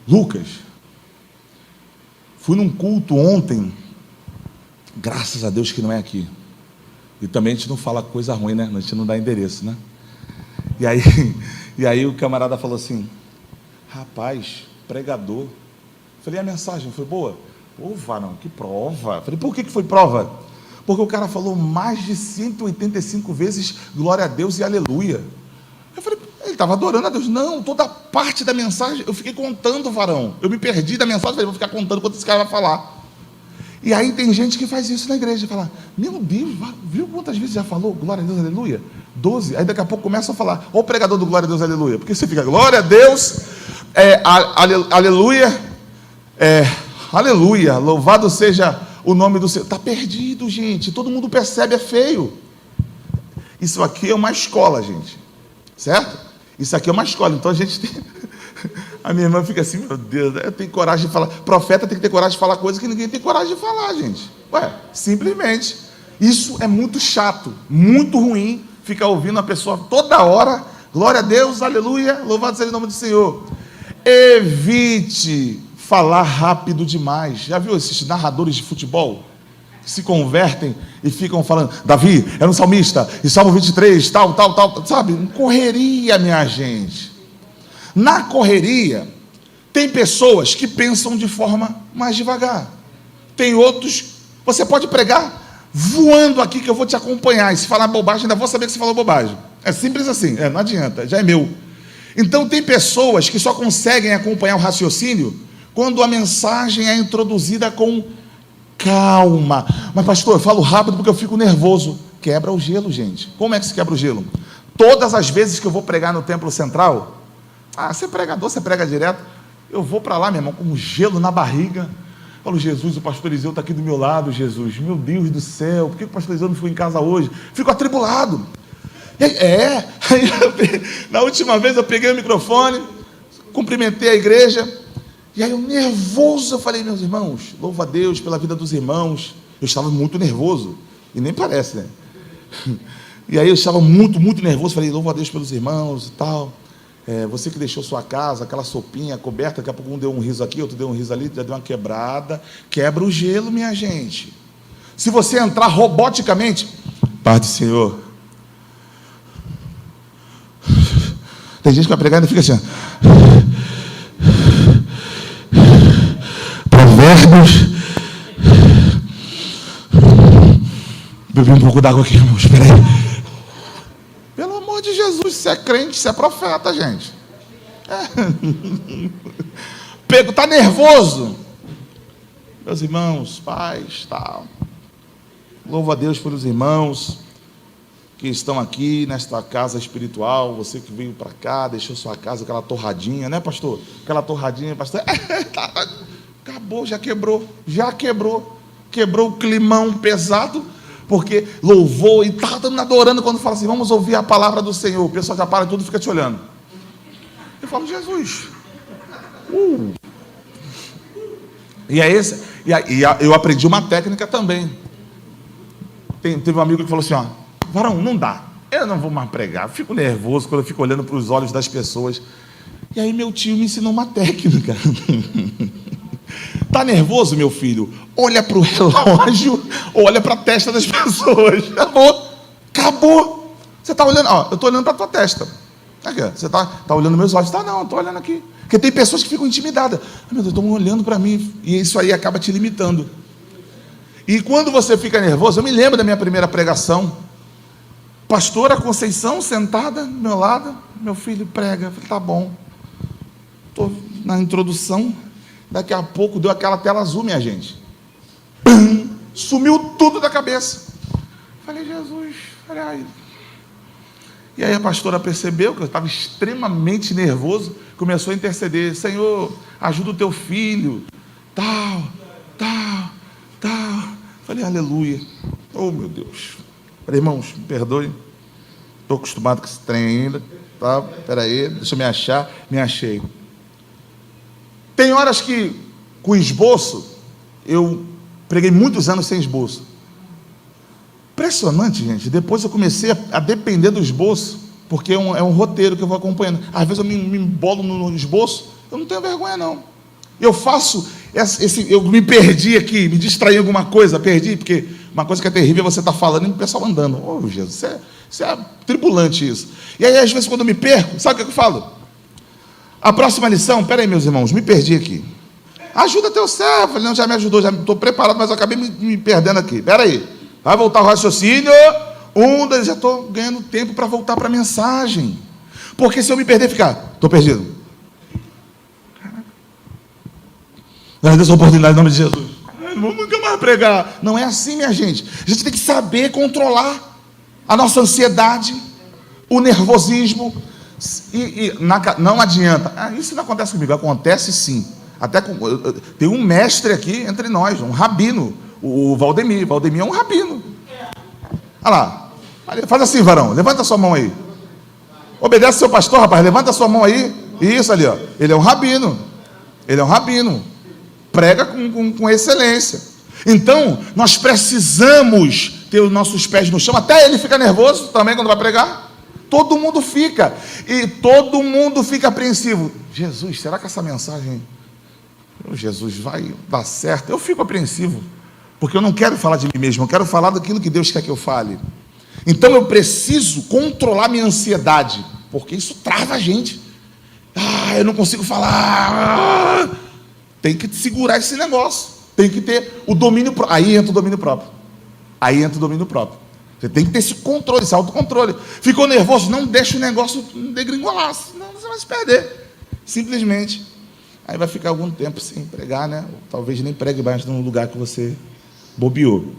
Lucas, fui num culto ontem, graças a Deus que não é aqui. E também a gente não fala coisa ruim, né? A gente não dá endereço, né? E aí o camarada falou assim: rapaz, pregador. Falei, a mensagem foi boa? Pô, varão, que prova. Falei, por que foi prova? Porque o cara falou mais de 185 vezes glória a Deus e aleluia. Eu falei, ele estava adorando a Deus. Não, toda parte da mensagem, eu fiquei contando, varão. Eu me perdi da mensagem, falei, vou ficar contando quanto esse cara vai falar. E aí tem gente que faz isso na igreja, fala, meu Deus, viu quantas vezes já falou glória a Deus, aleluia? 12, aí daqui a pouco começa a falar, ó o pregador do glória a Deus, aleluia, porque você fica, glória a Deus, aleluia, aleluia, louvado seja o nome do Senhor. Está perdido, gente, todo mundo percebe, é feio. Isso aqui é uma escola, gente, certo? Isso aqui é uma escola, então a gente tem... A minha irmã fica assim, meu Deus, eu tenho coragem de falar. Profeta tem que ter coragem de falar coisas que ninguém tem coragem de falar, gente. Simplesmente. Isso é muito chato, muito ruim, ficar ouvindo a pessoa toda hora, glória a Deus, aleluia, louvado seja o nome do Senhor. Evite falar rápido demais. Já viu esses narradores de futebol? Que se convertem e ficam falando, Davi era um salmista, e Salmo 23, tal, sabe? Correria, minha gente. Na correria, tem pessoas que pensam de forma mais devagar. Tem outros, você pode pregar voando aqui que eu vou te acompanhar. E se falar bobagem, ainda vou saber que você falou bobagem. É simples assim, não adianta, já é meu. Então tem pessoas que só conseguem acompanhar o raciocínio quando a mensagem é introduzida com calma. Mas pastor, eu falo rápido porque eu fico nervoso. Quebra o gelo, gente. Como é que se quebra o gelo? Todas as vezes que eu vou pregar no Templo Central... você é pregador, você prega direto. Eu vou para lá, meu irmão, com um gelo na barriga. Falo, Jesus, o pastor Eliseu está aqui do meu lado, Jesus. Meu Deus do céu, por que o pastor Eliseu não foi em casa hoje? Fico atribulado. Na última vez eu peguei o microfone, cumprimentei a igreja, e aí eu nervoso, eu falei, meus irmãos, louvo a Deus pela vida dos irmãos. Eu estava muito nervoso, e nem parece, né? E aí eu estava muito nervoso, falei, louvo a Deus pelos irmãos e tal. Você que deixou sua casa, aquela sopinha coberta, daqui a pouco um deu um riso aqui, outro deu um riso ali, já deu uma quebrada. Quebra o gelo, minha gente. Se você entrar roboticamente, paz do Senhor. Tem gente que vai pregar e fica assim, Provérbios. Bebi um pouco d'água aqui, irmãos, espera aí. Pelo amor de Jesus, se é crente, se é profeta, gente. Está nervoso. Meus irmãos, pais, tal. Louvo a Deus pelos irmãos que estão aqui nesta casa espiritual. Você que veio para cá, deixou sua casa, aquela torradinha, né, pastor? Aquela torradinha, pastor. Acabou, já quebrou. Quebrou o climão pesado. Porque louvou e está adorando quando fala assim, vamos ouvir a palavra do Senhor. O pessoal já para tudo e fica te olhando. Eu falo, Jesus. Eu aprendi uma técnica também. Teve um amigo que falou assim, ó, varão, não dá, eu não vou mais pregar, eu fico nervoso quando eu fico olhando para os olhos das pessoas. E aí meu tio me ensinou uma técnica. Tá nervoso, meu filho? Olha para o relógio, olha para a testa das pessoas. Acabou. Você está olhando, ó, eu estou olhando para a tua testa. Aqui, você está olhando meus olhos? Tá, não, eu estou olhando aqui. Porque tem pessoas que ficam intimidadas. Meu Deus, estão olhando para mim. E isso aí acaba te limitando. E quando você fica nervoso, eu me lembro da minha primeira pregação. Pastora Conceição sentada do meu lado. Meu filho prega. Eu falei, tá bom. Estou na introdução. Daqui a pouco deu aquela tela azul, minha gente. Sumiu tudo da cabeça. Falei, Jesus. Falei, ai. E aí a pastora percebeu que eu estava extremamente nervoso, começou a interceder, Senhor, ajuda o teu filho, tal. Falei, aleluia. Oh, meu Deus. Falei, irmãos, me perdoem, estou acostumado com esse trem ainda, tá? Peraí, deixa eu me achar. Me achei. Tem horas que, com esboço, eu preguei muitos anos sem esboço. Impressionante, gente. Depois eu comecei a depender do esboço, porque é um roteiro que eu vou acompanhando. Às vezes eu me embolo no esboço, eu não tenho vergonha, não. Eu faço eu me perdi aqui, me distraí em alguma coisa, perdi, porque uma coisa que é terrível é você estar falando e o pessoal andando. Oh, Jesus, isso é tribulante isso. E aí, às vezes, quando eu me perco, sabe o que eu falo? A próxima lição, peraí, meus irmãos, me perdi aqui. Ajuda teu servo. Falei, não, já me ajudou, já estou preparado, mas eu acabei me perdendo aqui. Peraí. Vai voltar o raciocínio. Já estou ganhando tempo para voltar para a mensagem. Porque se eu me perder, ficar, estou perdido. Não, dessa oportunidade em nome de Jesus. Não vou nunca mais pregar. Não é assim, minha gente. A gente tem que saber controlar a nossa ansiedade, o nervosismo. Não adianta. Isso não acontece comigo. Acontece sim. Tem um mestre aqui entre nós, um rabino. O Valdemir. Valdemir é um rabino. Olha lá. Faz assim, varão. Levanta a sua mão aí. Obedece seu pastor, rapaz. Levanta a sua mão aí. Isso ali, ó. Ele é um rabino. Ele é um rabino. Prega com excelência. Então, nós precisamos ter os nossos pés no chão. Até ele fica nervoso também quando vai pregar. Todo mundo fica. E todo mundo fica apreensivo. Jesus, será que essa mensagem, Jesus, vai dar certo? Eu fico apreensivo. Porque eu não quero falar de mim mesmo. Eu quero falar daquilo que Deus quer que eu fale. Então, eu preciso controlar minha ansiedade. Porque isso trava a gente. Eu não consigo falar. Tem que segurar esse negócio. Tem que ter o domínio próprio. Aí entra o domínio próprio. Você tem que ter esse controle, esse autocontrole. Ficou nervoso? Não deixa o negócio degringolar. Senão você vai se perder. Simplesmente. Aí vai ficar algum tempo sem pregar, né? Ou talvez nem pregue mais num lugar que você bobeou.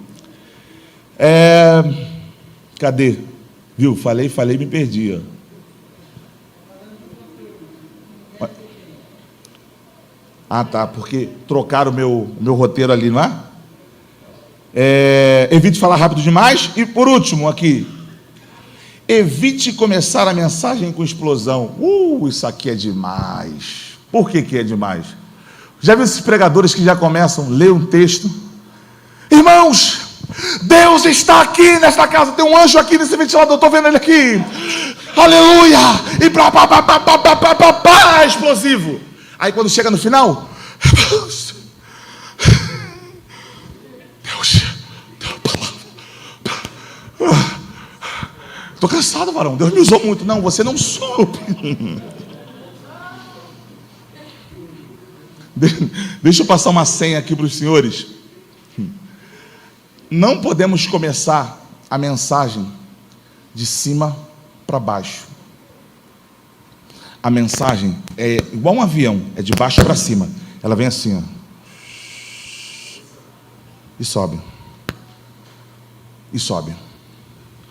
Cadê? Viu? Falei, me perdi. Tá, porque trocaram o meu roteiro ali, não é? Evite falar rápido demais. E por último aqui, evite começar a mensagem com explosão. Isso aqui é demais. Por que é demais? Já viu esses pregadores que já começam a ler um texto? Irmãos, Deus está aqui nesta casa. Tem um anjo aqui nesse ventilador, estou vendo ele aqui. Aleluia! E explosivo. Aí quando chega no final, Deus deu a palavra. Estou cansado, varão. Deus me usou muito. Não, você não soube. Deixa eu passar uma senha aqui para os senhores. Não podemos começar a mensagem de cima para baixo. A mensagem é igual um avião, é de baixo para cima. Ela vem assim, ó, e sobe.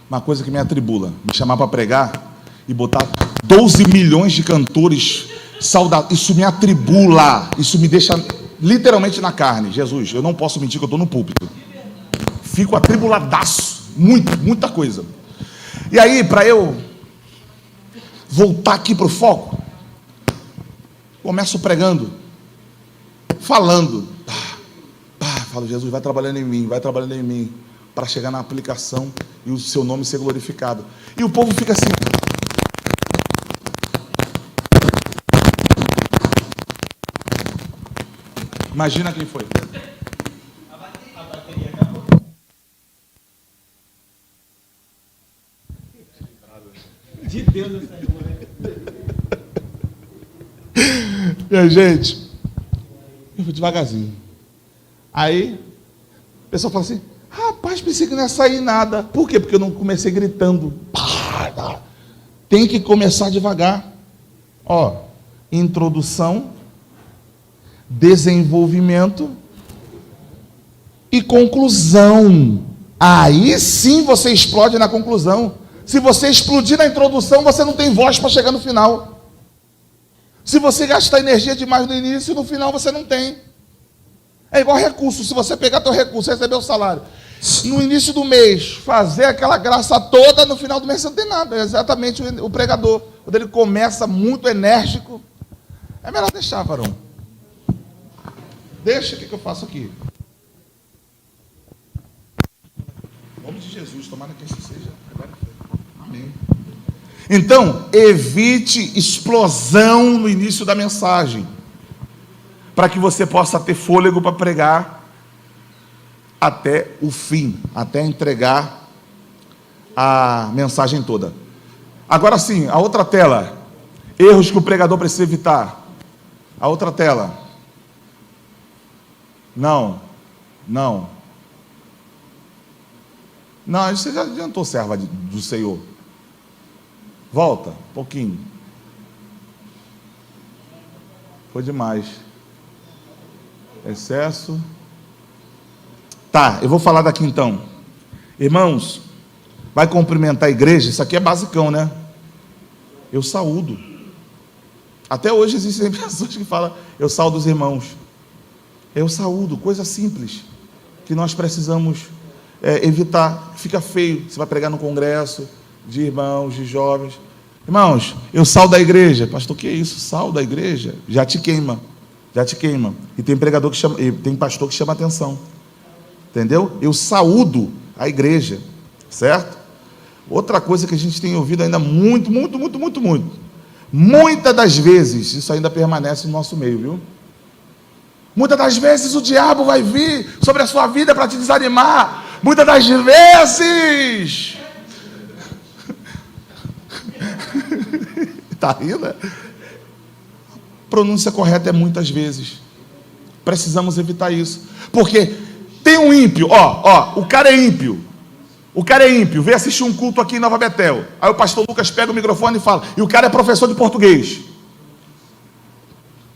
Uma coisa que me atribula, me chamar para pregar e botar 12 milhões de cantores saudados. Isso me atribula, isso me deixa literalmente na carne. Jesus, eu não posso mentir que eu estou no púlpito. Fico atribuladaço, muita coisa. E aí, para eu voltar aqui para o foco, começo pregando, falando. fala, Jesus, vai trabalhando em mim, para chegar na aplicação e o seu nome ser glorificado. E o povo fica assim. Imagina quem foi. De Deus essa irmã. Minha gente, eu vou devagarzinho. Aí, o pessoal fala assim, rapaz, pensei que não ia sair nada. Por quê? Porque eu não comecei gritando. Tem que começar devagar. Ó, introdução, desenvolvimento e conclusão. Aí sim você explode na conclusão. Se você explodir na introdução, você não tem voz para chegar no final. Se você gastar energia demais no início, no final você não tem. É igual recurso. Se você pegar teu recurso, receber o salário, no início do mês, fazer aquela graça toda, no final do mês você não tem nada. É exatamente o pregador. Quando ele começa muito enérgico, é melhor deixar, varão. Deixa, o que eu faço aqui? Em nome de Jesus, tomara que isso seja. Amém. Então, evite explosão no início da mensagem, para que você possa ter fôlego para pregar até o fim, até entregar a mensagem toda. Agora sim, a outra tela, erros que o pregador precisa evitar. A outra tela. Não, você já adiantou, serva do Senhor. Volta, um pouquinho. Foi demais. Excesso. Tá, eu vou falar daqui então. Irmãos, vai cumprimentar a igreja, isso aqui é basicão, né? Eu saúdo. Até hoje existem pessoas que falam, eu saúdo os irmãos. Eu saúdo, coisa simples, que nós precisamos evitar. Fica feio, você vai pregar no congresso de irmãos, de jovens. Irmãos, eu saúdo a igreja. Pastor, que é isso? Saúdo a igreja? Já te queima. E tem pregador que chama, tem pastor que chama atenção. Entendeu? Eu saúdo a igreja, certo? Outra coisa que a gente tem ouvido ainda muito. Muitas das vezes, isso ainda permanece no nosso meio, viu? Muitas das vezes o diabo vai vir sobre a sua vida para te desanimar. Muitas das vezes. Está rindo? Pronúncia correta é muitas vezes. Precisamos evitar isso. Porque tem um ímpio, o cara é ímpio. Veio assistir um culto aqui em Nova Betel. Aí o pastor Lucas pega o microfone e fala, e o cara é professor de português.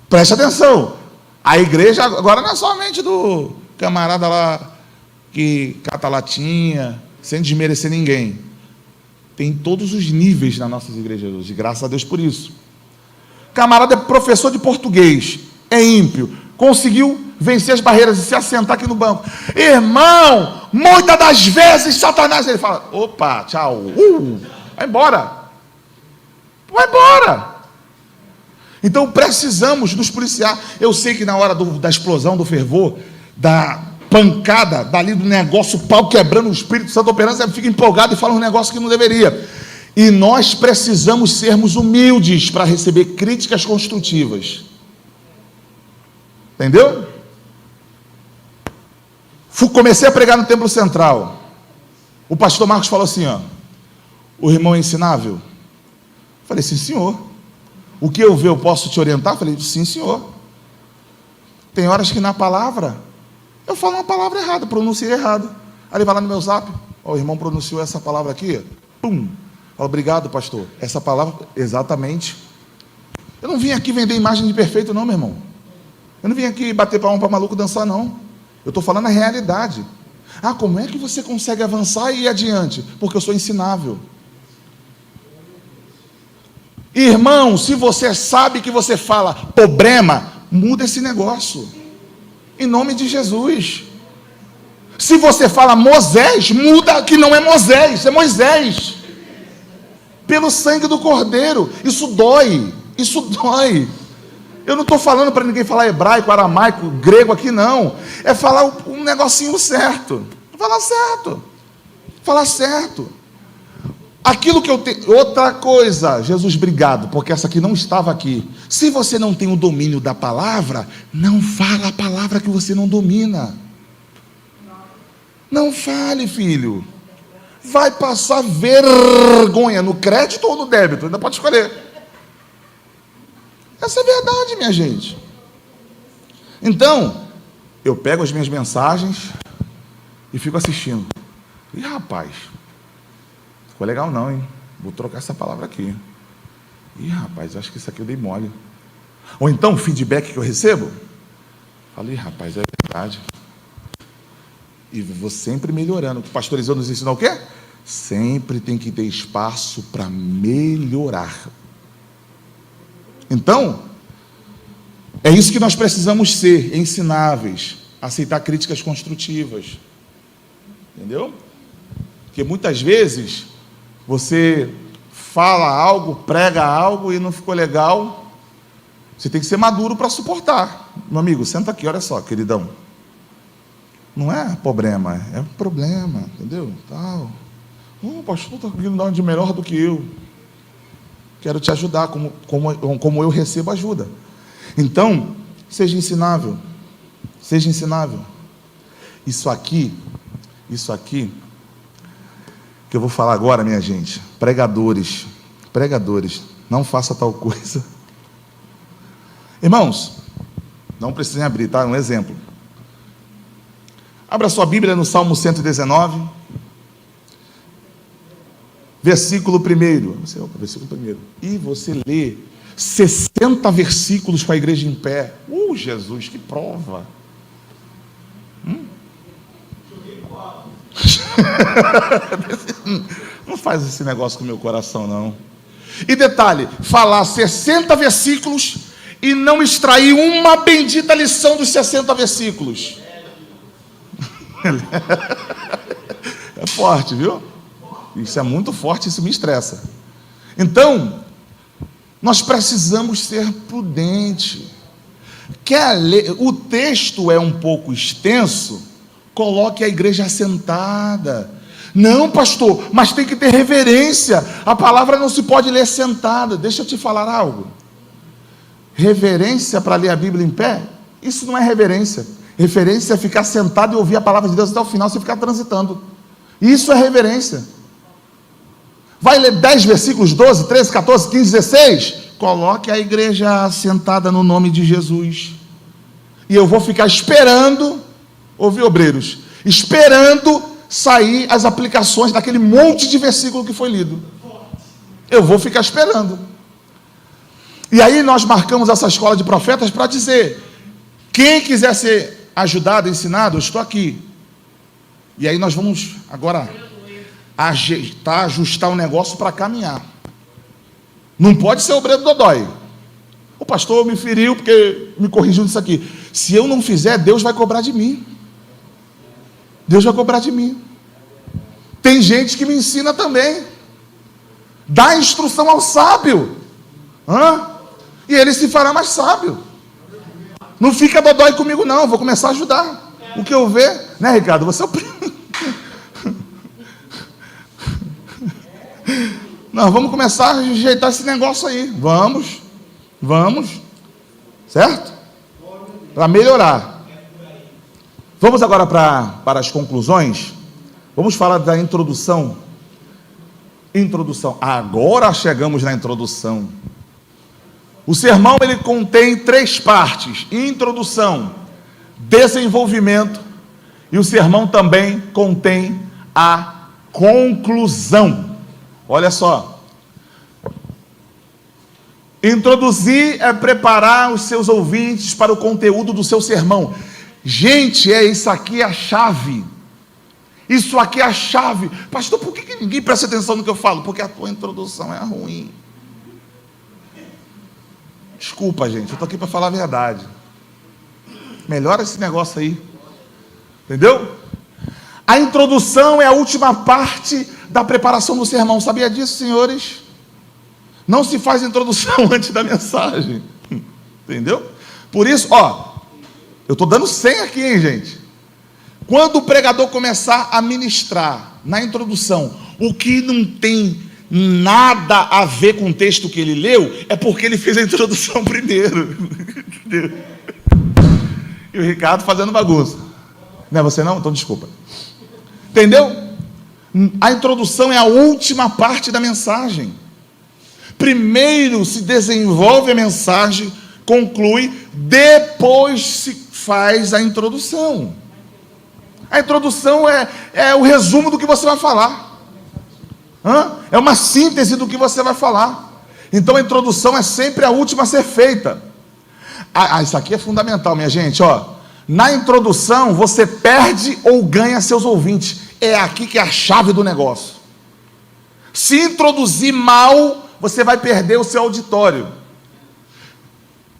Preste atenção. A igreja agora não é somente do camarada lá que cata latinha, sem desmerecer ninguém. Tem todos os níveis nas nossas igrejas hoje, graças a Deus por isso. Camarada é professor de português, é ímpio, conseguiu vencer as barreiras e se assentar aqui no banco. Irmão, muitas das vezes Satanás, ele fala, opa, tchau, vai embora. Então precisamos nos policiar. Eu sei que na hora da explosão, do fervor, da pancada, dali do negócio, o pau quebrando, o Espírito Santo operando, você fica empolgado e fala um negócio que não deveria. E nós precisamos sermos humildes para receber críticas construtivas. Entendeu? Comecei a pregar no Templo Central. O pastor Marcos falou assim, o irmão é ensinável? Falei, sim, senhor. O que eu ver, eu posso te orientar? Falei, sim, senhor. Tem horas que na palavra, eu falo uma palavra errada, pronunciei errado. Aí ele vai lá no meu zap, o irmão pronunciou essa palavra aqui, pum. Fala, obrigado, pastor. Essa palavra, exatamente. Eu não vim aqui vender imagem de perfeito, não, meu irmão. Eu não vim aqui bater palma para maluco dançar, não. Eu estou falando a realidade. Como é que você consegue avançar e ir adiante? Porque eu sou ensinável. Irmão, se você sabe que você fala problema, muda esse negócio. Em nome de Jesus. Se você fala Moisés, muda que não é Moisés, é Moisés. Pelo sangue do Cordeiro. Isso dói. Eu não estou falando para ninguém falar hebraico, aramaico, grego aqui, não. É falar um negocinho certo. Falar certo. Falar certo. Aquilo que eu tenho. Outra coisa, Jesus, obrigado, porque essa aqui não estava aqui. Se você não tem o domínio da palavra, não fala a palavra que você não domina. Não fale, filho. Vai passar vergonha no crédito ou no débito, ainda pode escolher. Essa é a verdade, minha gente. Então, eu pego as minhas mensagens e fico assistindo. Ih, rapaz, ficou legal não, hein? Vou trocar essa palavra aqui. Ih, rapaz, acho que isso aqui eu dei mole. Ou então, o feedback que eu recebo, falei, rapaz, é verdade. E vou sempre melhorando. O pastor Eliseu nos ensinou o quê? Sempre tem que ter espaço para melhorar. Então, é isso que nós precisamos ser, ensináveis, aceitar críticas construtivas. Entendeu? Porque muitas vezes você fala algo, prega algo e não ficou legal. Você tem que ser maduro para suportar. Meu amigo, senta aqui, olha só, queridão. Não é problema, é um problema, entendeu? Tal. O pastor está vindo dar de melhor do que eu. Quero te ajudar, como eu recebo ajuda. Então, seja ensinável. Seja ensinável. Isso aqui, que eu vou falar agora, minha gente. Pregadores, não faça tal coisa. Irmãos, não precisem abrir, tá? Um exemplo. Abra sua Bíblia no Salmo 119, versículo 1. Versículo 1. E você lê 60 versículos com a igreja em pé. Jesus, que prova! Não faz esse negócio com o meu coração, não. E detalhe, falar 60 versículos e não extrair uma bendita lição dos 60 versículos. É forte, viu? Isso é muito forte, isso me estressa. Então, nós precisamos ser prudentes. Quer ler? O texto é um pouco extenso, coloque a igreja assentada. Não, pastor, mas tem que ter reverência. A palavra não se pode ler sentada. Deixa eu te falar algo. Reverência para ler a Bíblia em pé? Isso não é reverência. Reverência é ficar sentado e ouvir a palavra de Deus até o final, você ficar transitando. Isso é reverência. Vai ler 10 versículos, 12, 13, 14, 15, 16? Coloque a igreja sentada no nome de Jesus. E eu vou ficar esperando, ouvir obreiros, esperando sair as aplicações daquele monte de versículo que foi lido. Eu vou ficar esperando. E aí nós marcamos essa escola de profetas para dizer, quem quiser ser ajudado, ensinado, eu estou aqui. E aí nós vamos agora ajustar o negócio para caminhar. Não pode ser obreiro dodói. O pastor me feriu porque me corrigiu nisso aqui. Se eu não fizer, Deus vai cobrar de mim. Deus vai cobrar de mim. Tem gente que me ensina também. Dá instrução ao sábio. E ele se fará mais sábio. Não fica dodói comigo não, vou começar a ajudar. O que eu ver, né, Ricardo? Você é o primo. Nós vamos começar a ajeitar esse negócio aí. Vamos. Certo? Para melhorar. Vamos agora para as conclusões. Vamos falar da introdução. Agora chegamos na introdução. O sermão ele contém 3 partes: introdução, desenvolvimento, e o sermão também contém a conclusão. Olha só. Introduzir é preparar os seus ouvintes para o conteúdo do seu sermão. Gente, isso aqui é a chave. Isso aqui é a chave. Pastor, por que ninguém presta atenção no que eu falo? Porque a tua introdução é ruim. Desculpa, gente, eu estou aqui para falar a verdade. Melhora esse negócio aí. Entendeu? A introdução é a última parte da preparação do sermão. Sabia disso, senhores? Não se faz introdução antes da mensagem. Entendeu? Por isso, eu estou dando 100 aqui, hein, gente? Quando o pregador começar a ministrar na introdução o que não tem nada a ver com o texto que ele leu, é porque ele fez a introdução primeiro. Entendeu? E o Ricardo fazendo bagunça. Não é você não? Então desculpa. Entendeu? A introdução é a última parte da mensagem. Primeiro se desenvolve a mensagem, conclui, depois se faz a introdução. A introdução é o resumo do que você vai falar. É uma síntese do que você vai falar. Então a introdução é sempre a última a ser feita. Isso aqui é fundamental, minha gente. Na introdução você perde ou ganha seus ouvintes. É aqui que é a chave do negócio. Se introduzir mal, você vai perder o seu auditório.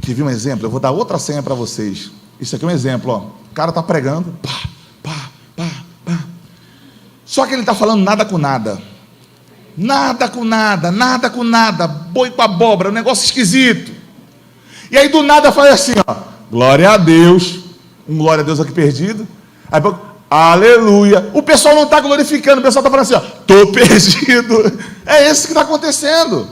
Quer ver um exemplo? Eu vou dar outra senha para vocês. Isso aqui é um exemplo. O cara está pregando. Pá. Só que ele está falando nada com nada. Nada com nada. Boi com abóbora, um negócio esquisito. E aí do nada faz assim, glória a Deus. Um glória a Deus aqui perdido. Aí, aleluia. O pessoal não está glorificando, o pessoal está falando assim, estou perdido. É isso que está acontecendo.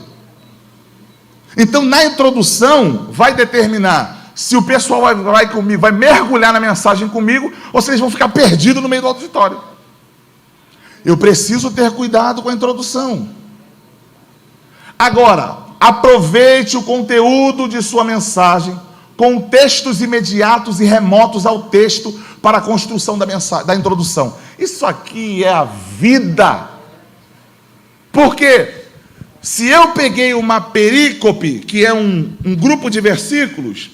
Então, na introdução, vai determinar se o pessoal vai comigo, vai mergulhar na mensagem comigo, ou se eles vão ficar perdidos no meio do auditório. Eu preciso ter cuidado com a introdução. Agora, aproveite o conteúdo de sua mensagem, com textos imediatos e remotos ao texto, para a construção da introdução. Isso aqui é a vida. Porque se eu peguei uma perícope, que é um grupo de versículos,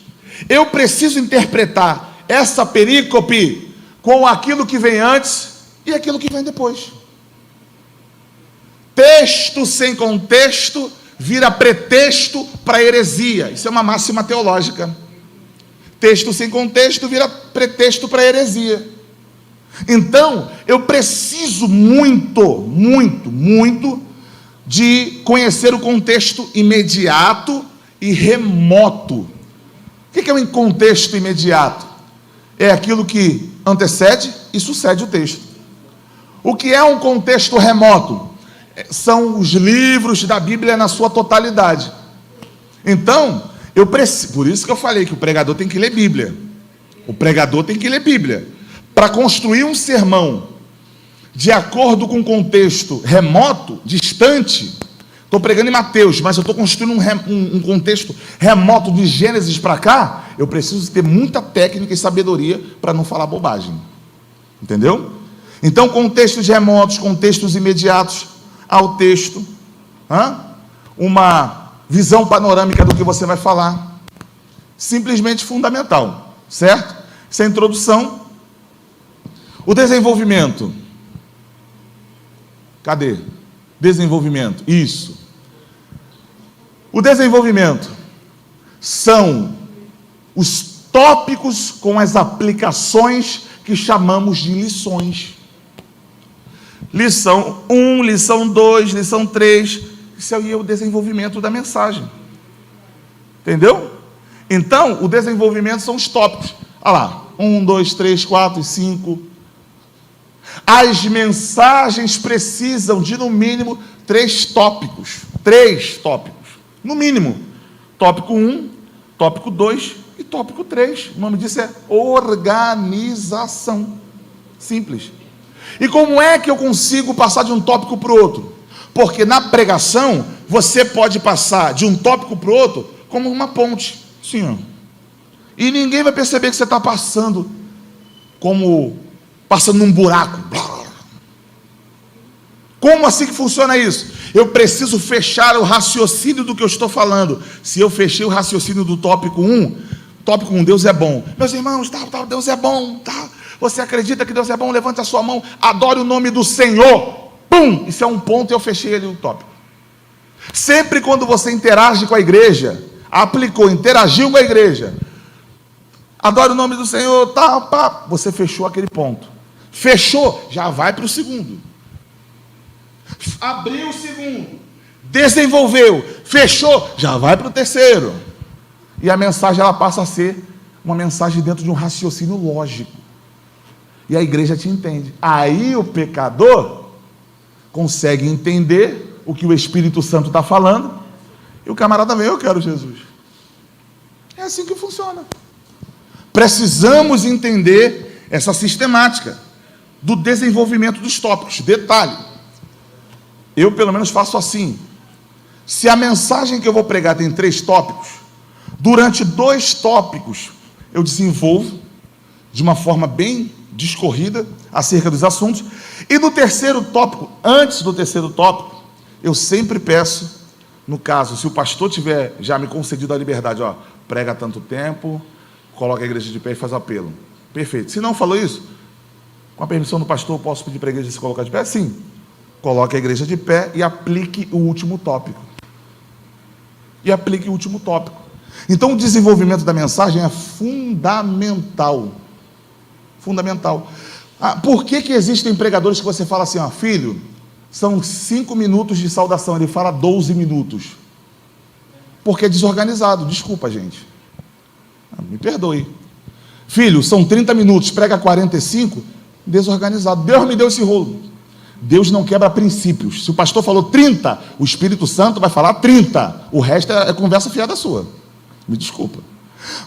eu preciso interpretar essa perícope com aquilo que vem antes e aquilo que vem depois. Texto sem contexto vira pretexto para heresia. Isso é uma máxima teológica. Texto sem contexto vira pretexto para heresia. Então, eu preciso muito de conhecer o contexto imediato e remoto. O que é um contexto imediato? É aquilo que antecede e sucede o texto. O que é um contexto remoto? São os livros da Bíblia na sua totalidade. Então, eu preciso, por isso que eu falei que o pregador tem que ler Bíblia. O pregador tem que ler Bíblia. Para construir um sermão de acordo com o contexto remoto, distante, estou pregando em Mateus, mas eu estou construindo um contexto remoto de Gênesis para cá, eu preciso ter muita técnica e sabedoria para não falar bobagem. Entendeu? Então, contextos remotos, contextos imediatos ao texto, uma visão panorâmica do que você vai falar, simplesmente fundamental, certo? Essa é a introdução. O desenvolvimento, cadê? Desenvolvimento, isso. O desenvolvimento são os tópicos com as aplicações que chamamos de lições. Lição 1, lição 2, lição 3, isso é o desenvolvimento da mensagem. Entendeu? Então, o desenvolvimento são os tópicos. Olha lá, 1, 2, 3, 4 e 5. As mensagens precisam de, no mínimo, 3 tópicos. 3 tópicos. No mínimo. Tópico 1, tópico 2 e tópico 3. O nome disso é organização. Simples. E como é que eu consigo passar de um tópico para o outro? Porque na pregação, você pode passar de um tópico para o outro como uma ponte. Sim, ó. E ninguém vai perceber que você está passando como passando num buraco. Como assim que funciona isso? Eu preciso fechar o raciocínio do que eu estou falando. Se eu fechei o raciocínio do tópico 1, Deus é bom. Meus irmãos, Deus é bom, tá? Você acredita que Deus é bom? Levante a sua mão, adore o nome do Senhor. Pum! Isso é um ponto e eu fechei ali o tópico. Sempre quando você interage com a igreja, interagiu com a igreja, adore o nome do Senhor, você fechou aquele ponto. Fechou, já vai para o segundo. Abriu o segundo, desenvolveu, fechou, já vai para o terceiro. E a mensagem ela passa a ser uma mensagem dentro de um raciocínio lógico. E a igreja te entende. Aí o pecador consegue entender o que o Espírito Santo está falando, e o camarada vem, eu quero Jesus. É assim que funciona. Precisamos entender essa sistemática do desenvolvimento dos tópicos. Detalhe, eu pelo menos faço assim. Se a mensagem que eu vou pregar tem 3 tópicos, durante 2 tópicos eu desenvolvo de uma forma bem discorrida acerca dos assuntos, e no terceiro tópico, antes do terceiro tópico, eu sempre peço, no caso, se o pastor tiver já me concedido a liberdade, ó, prega tanto tempo, coloca a igreja de pé e faz o apelo. Perfeito. Se não falou isso, com a permissão do pastor, eu posso pedir para a igreja se colocar de pé? Sim. Coloque a igreja de pé e aplique o último tópico. Então, o desenvolvimento da mensagem é fundamental. Fundamental. Por que existem pregadores que você fala assim, ó, filho, são 5 minutos de saudação, ele fala 12 minutos. Porque é desorganizado, desculpa, gente. Me perdoe. Filho, são 30 minutos, prega 45, desorganizado. Deus me deu esse rolo. Deus não quebra princípios. Se o pastor falou 30, o Espírito Santo vai falar 30. O resto é conversa fiada sua. Me desculpa.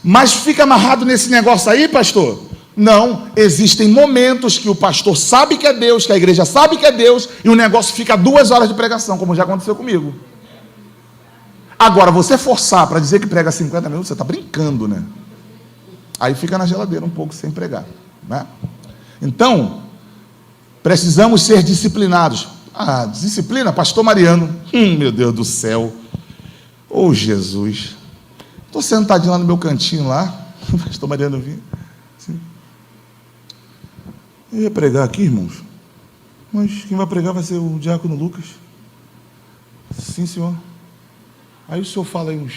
Mas fica amarrado nesse negócio aí, pastor? Não, existem momentos que o pastor sabe que é Deus, que a igreja sabe que é Deus, e o negócio fica 2 horas de pregação, como já aconteceu comigo. Agora, você forçar para dizer que prega 50 minutos, você está brincando, né? Aí fica na geladeira um pouco sem pregar, né? Então, precisamos ser disciplinados. Disciplina, pastor Mariano. Meu Deus do céu. Oh, Jesus. Estou sentadinho lá no meu cantinho lá. Pastor Mariano vinha. Assim. Eu ia pregar aqui, irmãos. Mas quem vai pregar vai ser o diácono Lucas. Sim, senhor. Aí o senhor fala aí uns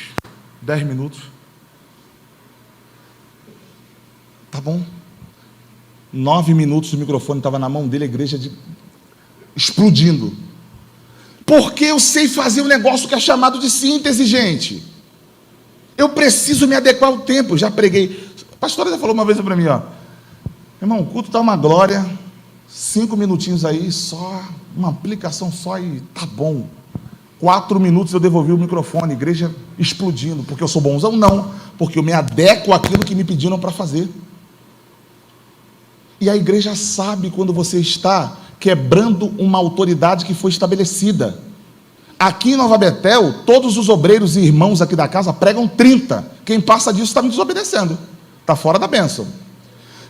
10 minutos. Tá bom. 9 minutos o microfone estava na mão dele, a igreja explodindo. Porque eu sei fazer um negócio que é chamado de síntese, gente. Eu preciso me adequar ao tempo. Já preguei. A pastora já falou uma vez para mim, ó. Irmão, o culto está uma glória. 5 minutinhos aí, só uma aplicação só e tá bom. 4 minutos eu devolvi o microfone, a igreja explodindo. Porque eu sou bonzão? Não. Porque eu me adequo àquilo que me pediram para fazer. E a igreja sabe quando você está quebrando uma autoridade que foi estabelecida. Aqui em Nova Betel, todos os obreiros e irmãos aqui da casa pregam 30. Quem passa disso está me desobedecendo. Está fora da bênção.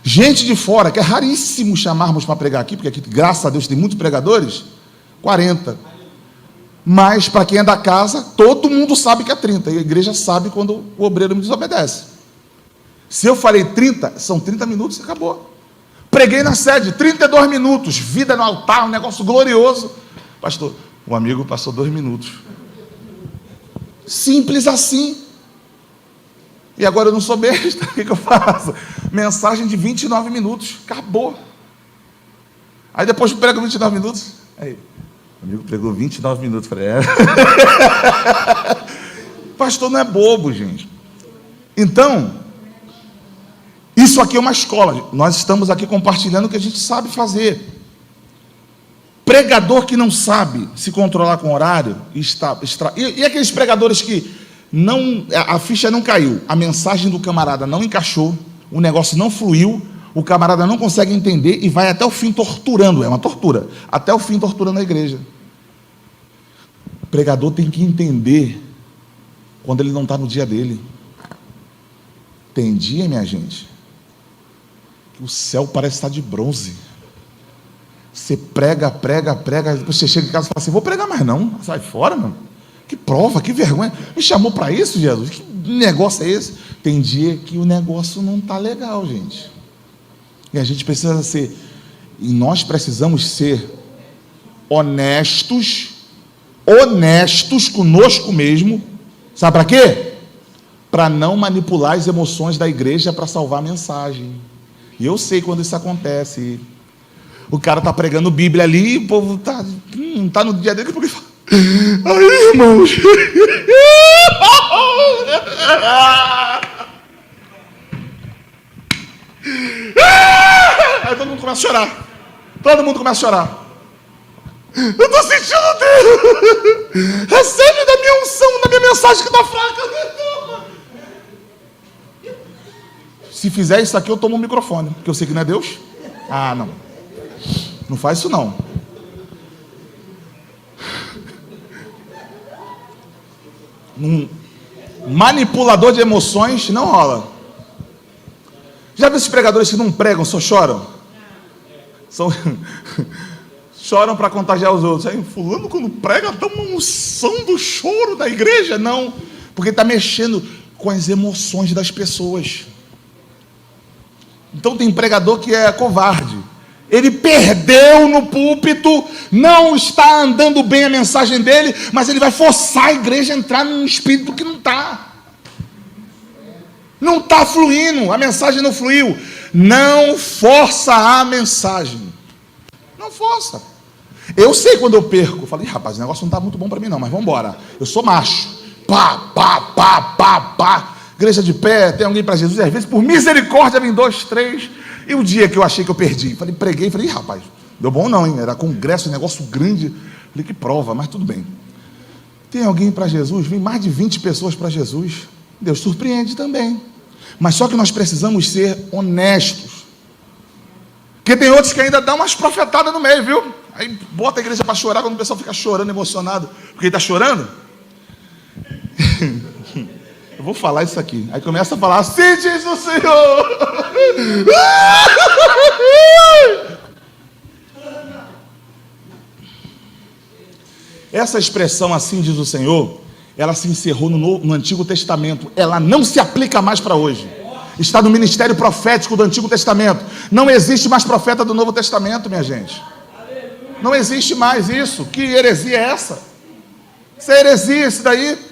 Gente de fora, que é raríssimo chamarmos para pregar aqui, porque aqui, graças a Deus, tem muitos pregadores, 40. Mas, para quem é da casa, todo mundo sabe que é 30. E a igreja sabe quando o obreiro me desobedece. Se eu falei 30, são 30 minutos e acabou. Preguei na sede, 32 minutos, vida no altar, um negócio glorioso. Pastor, o amigo passou 2 minutos. Simples assim. E agora eu não sou besta, o que eu faço? Mensagem de 29 minutos, acabou. Aí depois eu prego 29 minutos. Aí, o amigo pregou 29 minutos. Falei, Pastor não é bobo, gente. Então, isso aqui é uma escola. Nós estamos aqui compartilhando o que a gente sabe fazer. Pregador que não sabe se controlar com horário, e aqueles pregadores que não, a ficha não caiu, a mensagem do camarada não encaixou, o negócio não fluiu, o camarada não consegue entender e vai até o fim torturando, é uma tortura, até o fim torturando a igreja. O pregador tem que entender quando ele não está no dia dele. Tem dia, minha gente, que o céu parece estar de bronze. Você prega, depois você chega em casa e fala assim, vou pregar mais não, sai fora, mano. Que prova, que vergonha, me chamou para isso, Jesus, que negócio é esse? Tem dia que o negócio não está legal, gente, e a gente precisa ser, e nós precisamos ser honestos conosco mesmo, sabe para quê? Para não manipular as emoções da igreja para salvar a mensagem. E eu sei quando isso acontece. O cara está pregando Bíblia ali, o povo está no dia dele, porque fala, aí, irmãos, Aí todo mundo começa a chorar. Todo mundo começa a chorar. Eu estou sentindo Deus. Recebe da minha unção, da minha mensagem que está fraca. Se fizer isso aqui, eu tomo o microfone, porque eu sei que não é Deus. Ah, não. Não faz isso não. Um manipulador de emoções não rola. Já viu esses pregadores que não pregam, só choram? Choram para contagiar os outros. Aí, fulano, quando prega, dá uma unção do choro da igreja. Não, porque está mexendo com as emoções das pessoas. Então tem pregador que é covarde. Ele perdeu no púlpito, não está andando bem a mensagem dele, mas ele vai forçar a igreja a entrar num espírito que não está. Não está fluindo, a mensagem não fluiu. Não força a mensagem. Não força. Eu sei quando eu perco. Eu falei, rapaz, o negócio não está muito bom para mim não, mas vamos embora. Eu sou macho. Pá, pá, pá, pá, pá. Igreja de pé, tem alguém para Jesus. E às vezes, por misericórdia, vem 2, 3. E o dia que eu achei que eu perdi, preguei, falei, rapaz, deu bom não, hein? Era congresso, negócio grande. Falei, que prova, mas tudo bem. Tem alguém para Jesus? Vem mais de 20 pessoas para Jesus. Deus surpreende também. Mas só que nós precisamos ser honestos. Porque tem outros que ainda dão umas profetadas no meio, viu? Aí bota a igreja para chorar, quando o pessoal fica chorando, emocionado, porque ele está chorando. Eu vou falar isso aqui. Aí começa a falar, assim diz o Senhor. Essa expressão, assim diz o Senhor, ela se encerrou no Antigo Testamento. Ela não se aplica mais para hoje. Está no ministério profético do Antigo Testamento. Não existe mais profeta do Novo Testamento, minha gente. Não existe mais isso. Que heresia é essa? Isso é heresia, isso daí.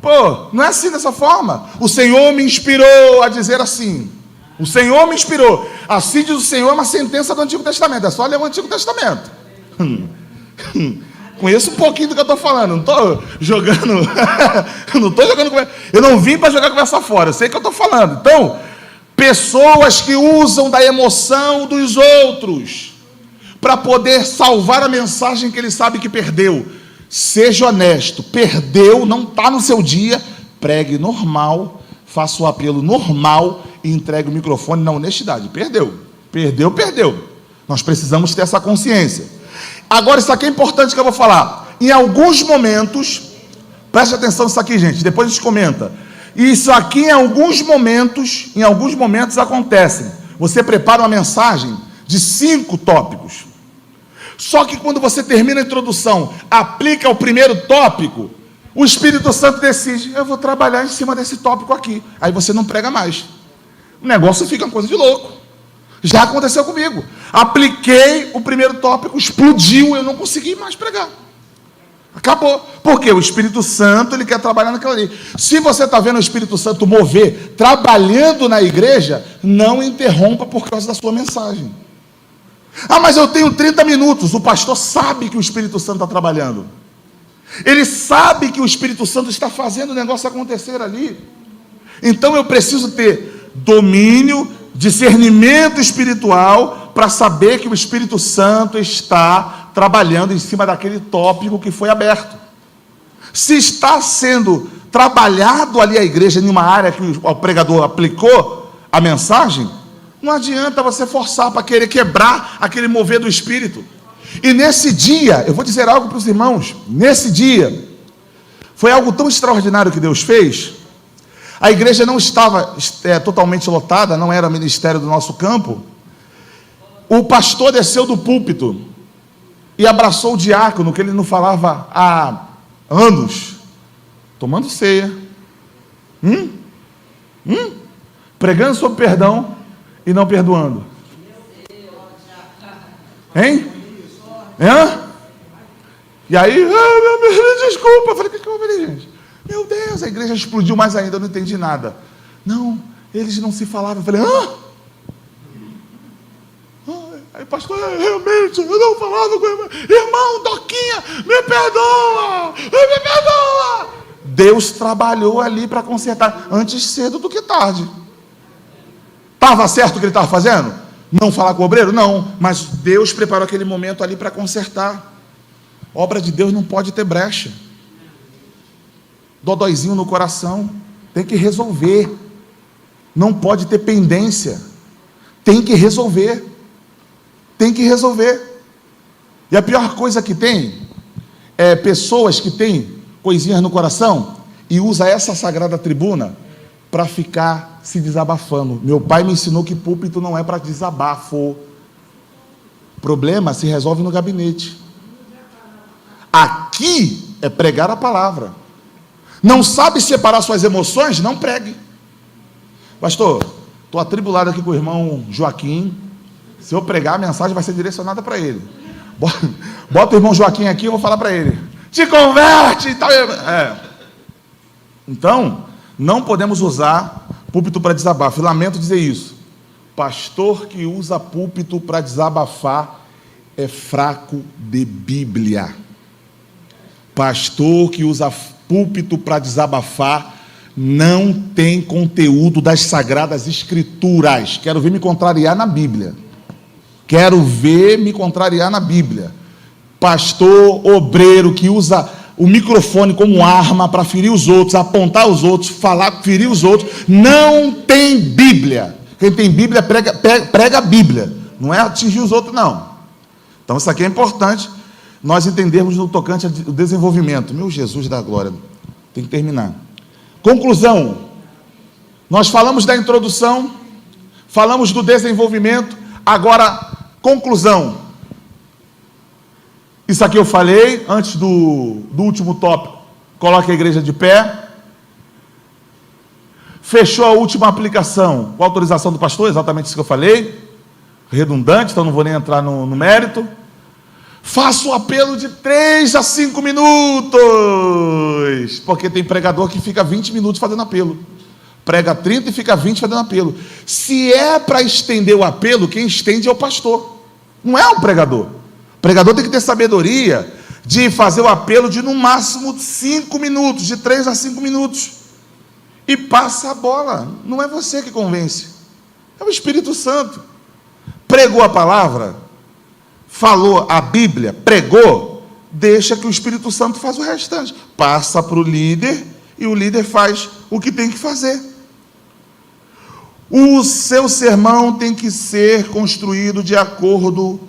Pô, não é assim dessa forma. O Senhor me inspirou a dizer assim. O Senhor me inspirou. Assim diz o Senhor, é uma sentença do Antigo Testamento. É só ler o Antigo Testamento. Conheço um pouquinho do que eu estou falando. Não estou jogando. Não estou jogando conversa. Eu não vim para jogar conversa fora. Eu sei o que eu estou falando. Então, pessoas que usam da emoção dos outros para poder salvar a mensagem que ele sabe que perdeu. Seja honesto, perdeu, não está no seu dia, pregue normal, faça o apelo normal e entregue o microfone na honestidade. Perdeu. Nós precisamos ter essa consciência. Agora, isso aqui é importante que eu vou falar. Em alguns momentos, preste atenção nisso aqui, gente, depois a gente comenta. Isso aqui em alguns momentos acontece. Você prepara uma mensagem de 5 tópicos. Só que quando você termina a introdução, aplica o primeiro tópico, o Espírito Santo decide, eu vou trabalhar em cima desse tópico aqui. Aí você não prega mais. O negócio fica uma coisa de louco. Já aconteceu comigo. Apliquei o primeiro tópico, explodiu, eu não consegui mais pregar. Acabou. Porque o Espírito Santo, ele quer trabalhar naquilo ali. Se você está vendo o Espírito Santo mover, trabalhando na igreja, não interrompa por causa da sua mensagem. Ah, mas eu tenho 30 minutos. O pastor sabe que o Espírito Santo está trabalhando. Ele sabe que o Espírito Santo está fazendo o negócio acontecer ali. Então eu preciso ter domínio, discernimento espiritual para saber que o Espírito Santo está trabalhando em cima daquele tópico que foi aberto. Se está sendo trabalhado ali a igreja em uma área que o pregador aplicou a mensagem, não adianta você forçar para querer quebrar aquele mover do Espírito. E nesse dia, eu vou dizer algo para os irmãos, nesse dia, foi algo tão extraordinário que Deus fez. A igreja não estava totalmente lotada, não era ministério do nosso campo. O pastor desceu do púlpito e abraçou o diácono, que ele não falava há anos, tomando ceia, pregando sobre perdão e não perdoando. Hein? E aí, desculpa. Eu falei, que eu falei, gente? Meu Deus, a igreja explodiu mais ainda, eu não entendi nada. Não, eles não se falavam. Eu falei, Aí, pastor, realmente, eu não falava com ele. Irmão, Doquinha, me perdoa. Deus trabalhou ali para consertar, antes cedo do que tarde. Estava certo o que ele estava fazendo? Não falar com o obreiro? Não, mas Deus preparou aquele momento ali para consertar. Obra de Deus não pode ter brecha. Dodóizinho no coração, tem que resolver. Não pode ter pendência. Tem que resolver. Tem que resolver. E a pior coisa que tem é pessoas que têm coisinhas no coração e usa essa sagrada tribuna para ficar se desabafando. Meu pai me ensinou que púlpito não é para desabafo. Problema se resolve no gabinete. Aqui é pregar a palavra. Não sabe separar suas emoções? Não pregue. Pastor, estou atribulado aqui com o irmão Joaquim. Se eu pregar, a mensagem vai ser direcionada para ele. Bota o irmão Joaquim aqui, eu vou falar para ele. Te converte! Então, não podemos usar púlpito para desabafo. Eu lamento dizer isso. Pastor que usa púlpito para desabafar é fraco de Bíblia. Pastor que usa púlpito para desabafar não tem conteúdo das Sagradas Escrituras. Quero ver me contrariar na Bíblia. Quero ver me contrariar na Bíblia. Pastor, obreiro que usa o microfone como arma para ferir os outros, apontar os outros, falar, ferir os outros, não tem Bíblia. Quem tem Bíblia prega a Bíblia, não é atingir os outros, não. Então isso aqui é importante nós entendermos no tocante ao desenvolvimento. Meu Jesus da glória, tem que terminar. Conclusão, nós falamos da introdução, falamos do desenvolvimento, agora conclusão. Isso aqui eu falei antes do último tópico. Coloque a igreja de pé. Fechou a última aplicação com a autorização do pastor, exatamente isso que eu falei. Redundante, então não vou nem entrar no mérito. Faço o apelo de 3 a 5 minutos. Porque tem pregador que fica 20 minutos fazendo apelo. Prega 30 e fica 20 fazendo apelo. Se é para estender o apelo, quem estende é o pastor. Não é o pregador. O pregador tem que ter sabedoria de fazer o apelo de no máximo 5 minutos, de 3 a 5 minutos. E passa a bola. Não é você que convence. É o Espírito Santo. Pregou a palavra, falou a Bíblia, pregou, deixa que o Espírito Santo faz o restante. Passa para o líder e o líder faz o que tem que fazer. O seu sermão tem que ser construído de acordo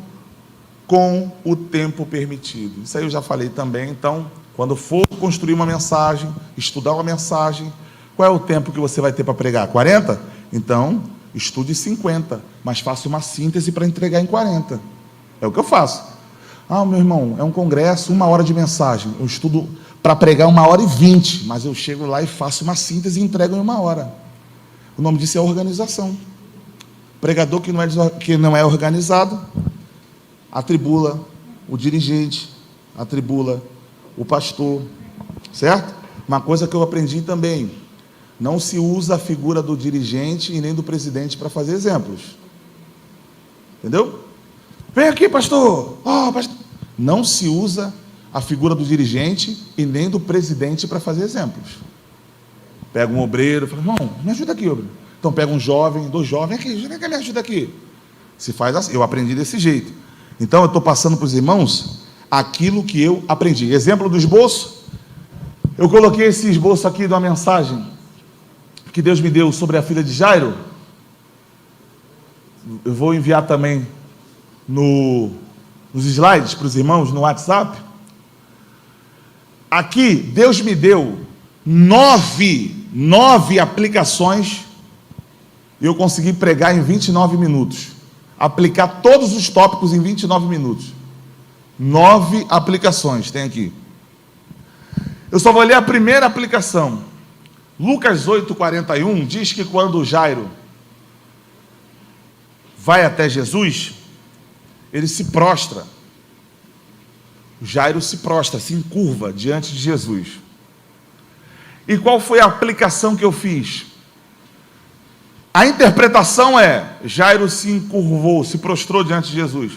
com o tempo permitido. Isso aí eu já falei também. Então, quando for construir uma mensagem, estudar uma mensagem, qual é o tempo que você vai ter para pregar? 40? Então, estude 50, mas faça uma síntese para entregar em 40. É o que eu faço. Ah, meu irmão, é um congresso, 1 hora de mensagem. Eu estudo para pregar 1h20, mas eu chego lá e faço uma síntese e entrego em 1 hora. O nome disso é organização. Pregador que não é organizado, atribula o dirigente, atribula o pastor, certo? Uma coisa que eu aprendi também, não se usa a figura do dirigente e nem do presidente para fazer exemplos. Entendeu? Vem aqui, pastor. Oh, pastor. Não se usa a figura do dirigente e nem do presidente para fazer exemplos. Pega um obreiro e fala, irmão, me ajuda aqui, obreiro. Então pega um jovem, 2 jovens, vem aqui, me ajuda aqui. Se faz assim, eu aprendi desse jeito. Então eu estou passando para os irmãos aquilo que eu aprendi. Exemplo do esboço, eu coloquei esse esboço aqui de uma mensagem que Deus me deu sobre a filha de Jairo. Eu vou enviar também nos slides para os irmãos no WhatsApp. Aqui Deus me deu 9 aplicações e eu consegui pregar em 29 minutos. Aplicar todos os tópicos em 29 minutos. 9 aplicações tem aqui. Eu só vou ler a primeira aplicação. Lucas 8:41 diz que quando Jairo vai até Jesus, ele se prostra. Jairo se prostra, se encurva diante de Jesus. E qual foi a aplicação que eu fiz? A interpretação é, Jairo se encurvou, se prostrou diante de Jesus.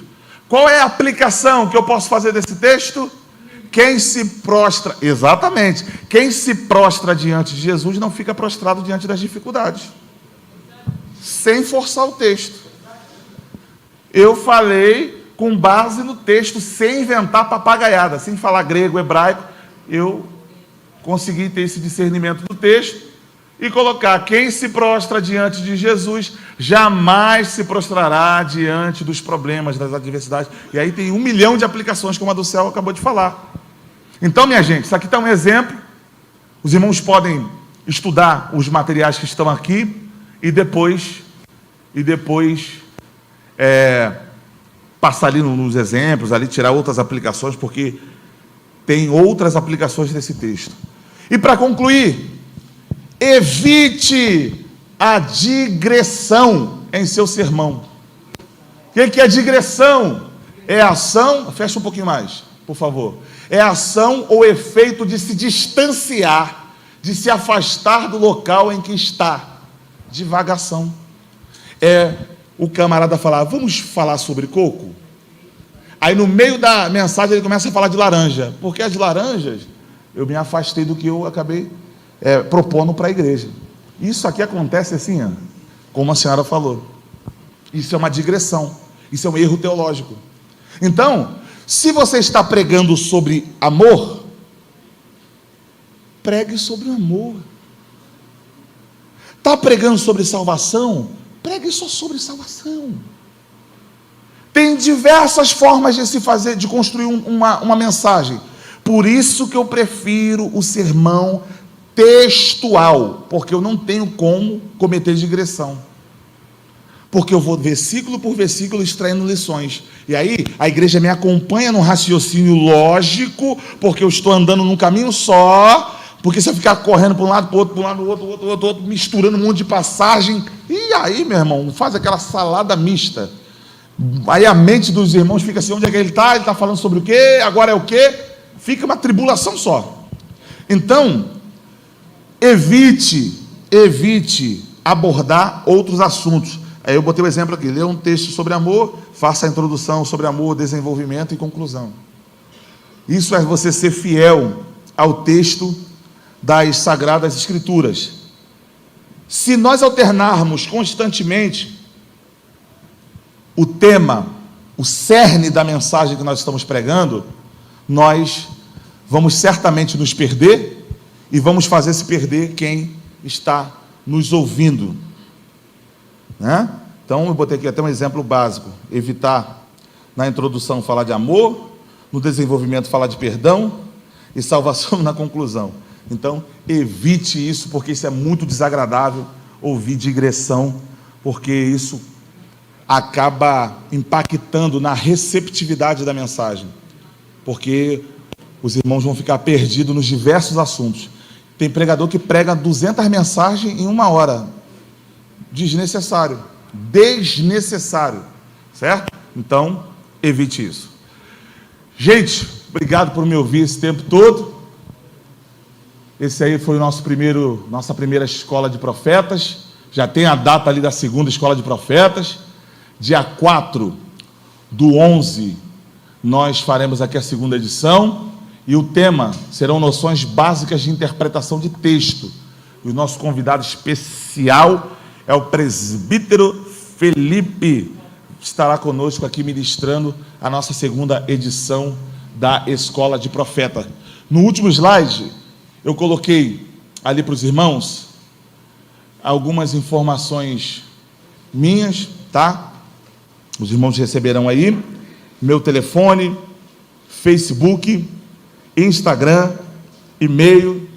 Qual é a aplicação que eu posso fazer desse texto? quem se prostra, exatamente, quem se prostra diante de Jesus não fica prostrado diante das dificuldades. Sem forçar o texto. Eu falei com base no texto, sem inventar papagaiada, sem falar grego, hebraico. Eu consegui ter esse discernimento do texto e colocar: quem se prostra diante de Jesus jamais se prostrará diante dos problemas, das adversidades. E aí tem 1 milhão de aplicações, como a do céu acabou de falar. Então, minha gente, isso aqui está um exemplo. Os irmãos podem estudar os materiais que estão aqui e depois passar ali nos exemplos, ali tirar outras aplicações, porque tem outras aplicações desse texto. E para concluir, evite a digressão em seu sermão. O que é digressão? É ação, fecha um pouquinho mais, por favor. É ação ou efeito de se distanciar, de se afastar do local em que está. Divagação. É o camarada falar: vamos falar sobre coco? Aí no meio da mensagem ele começa a falar de laranja, porque as laranjas, eu me afastei do que eu acabei propondo para a igreja. Isso aqui acontece assim, como a senhora falou. Isso é uma digressão, isso é um erro teológico. Então, se você está pregando sobre amor, pregue sobre o amor. Está pregando sobre salvação? Pregue só sobre salvação. Tem diversas formas de se fazer, de construir uma mensagem. Por isso que eu prefiro o sermão textual, porque eu não tenho como cometer digressão. Porque eu vou versículo por versículo extraindo lições. E aí a igreja me acompanha no raciocínio lógico, porque eu estou andando num caminho só. Porque se eu ficar correndo para um lado, para o outro, para um lado, para o outro, misturando um monte de passagem, e aí, meu irmão, faz aquela salada mista. Aí a mente dos irmãos fica assim: onde é que ele está falando sobre o quê? Agora é o quê? Fica uma tribulação só. Então, evite abordar outros assuntos. Aí eu botei o exemplo aqui: lê um texto sobre amor, faça a introdução sobre amor, desenvolvimento e conclusão. Isso é você ser fiel ao texto das Sagradas Escrituras. Se nós alternarmos constantemente o tema, o cerne da mensagem que nós estamos pregando, nós vamos certamente nos perder e vamos fazer se perder quem está nos ouvindo, né? Então eu botei aqui até um exemplo básico: evitar na introdução falar de amor, no desenvolvimento falar de perdão e salvação na conclusão. Então evite isso, porque isso é muito desagradável, ouvir digressão, porque isso acaba impactando na receptividade da mensagem, porque os irmãos vão ficar perdidos nos diversos assuntos. Tem pregador que prega 200 mensagens em 1 hora. Desnecessário, certo? Então, evite isso. Gente, obrigado por me ouvir esse tempo todo. Esse aí foi nossa primeira escola de profetas. Já tem a data ali da segunda escola de profetas. Dia 4/11, nós faremos aqui a segunda edição. E o tema serão noções básicas de interpretação de texto. E o nosso convidado especial é o presbítero Felipe. Estará conosco aqui ministrando a nossa segunda edição da Escola de Profeta. No último slide, eu coloquei ali para os irmãos algumas informações minhas, tá? Os irmãos receberão aí meu telefone, Facebook, Instagram, e-mail,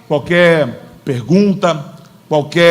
qualquer pergunta, qualquer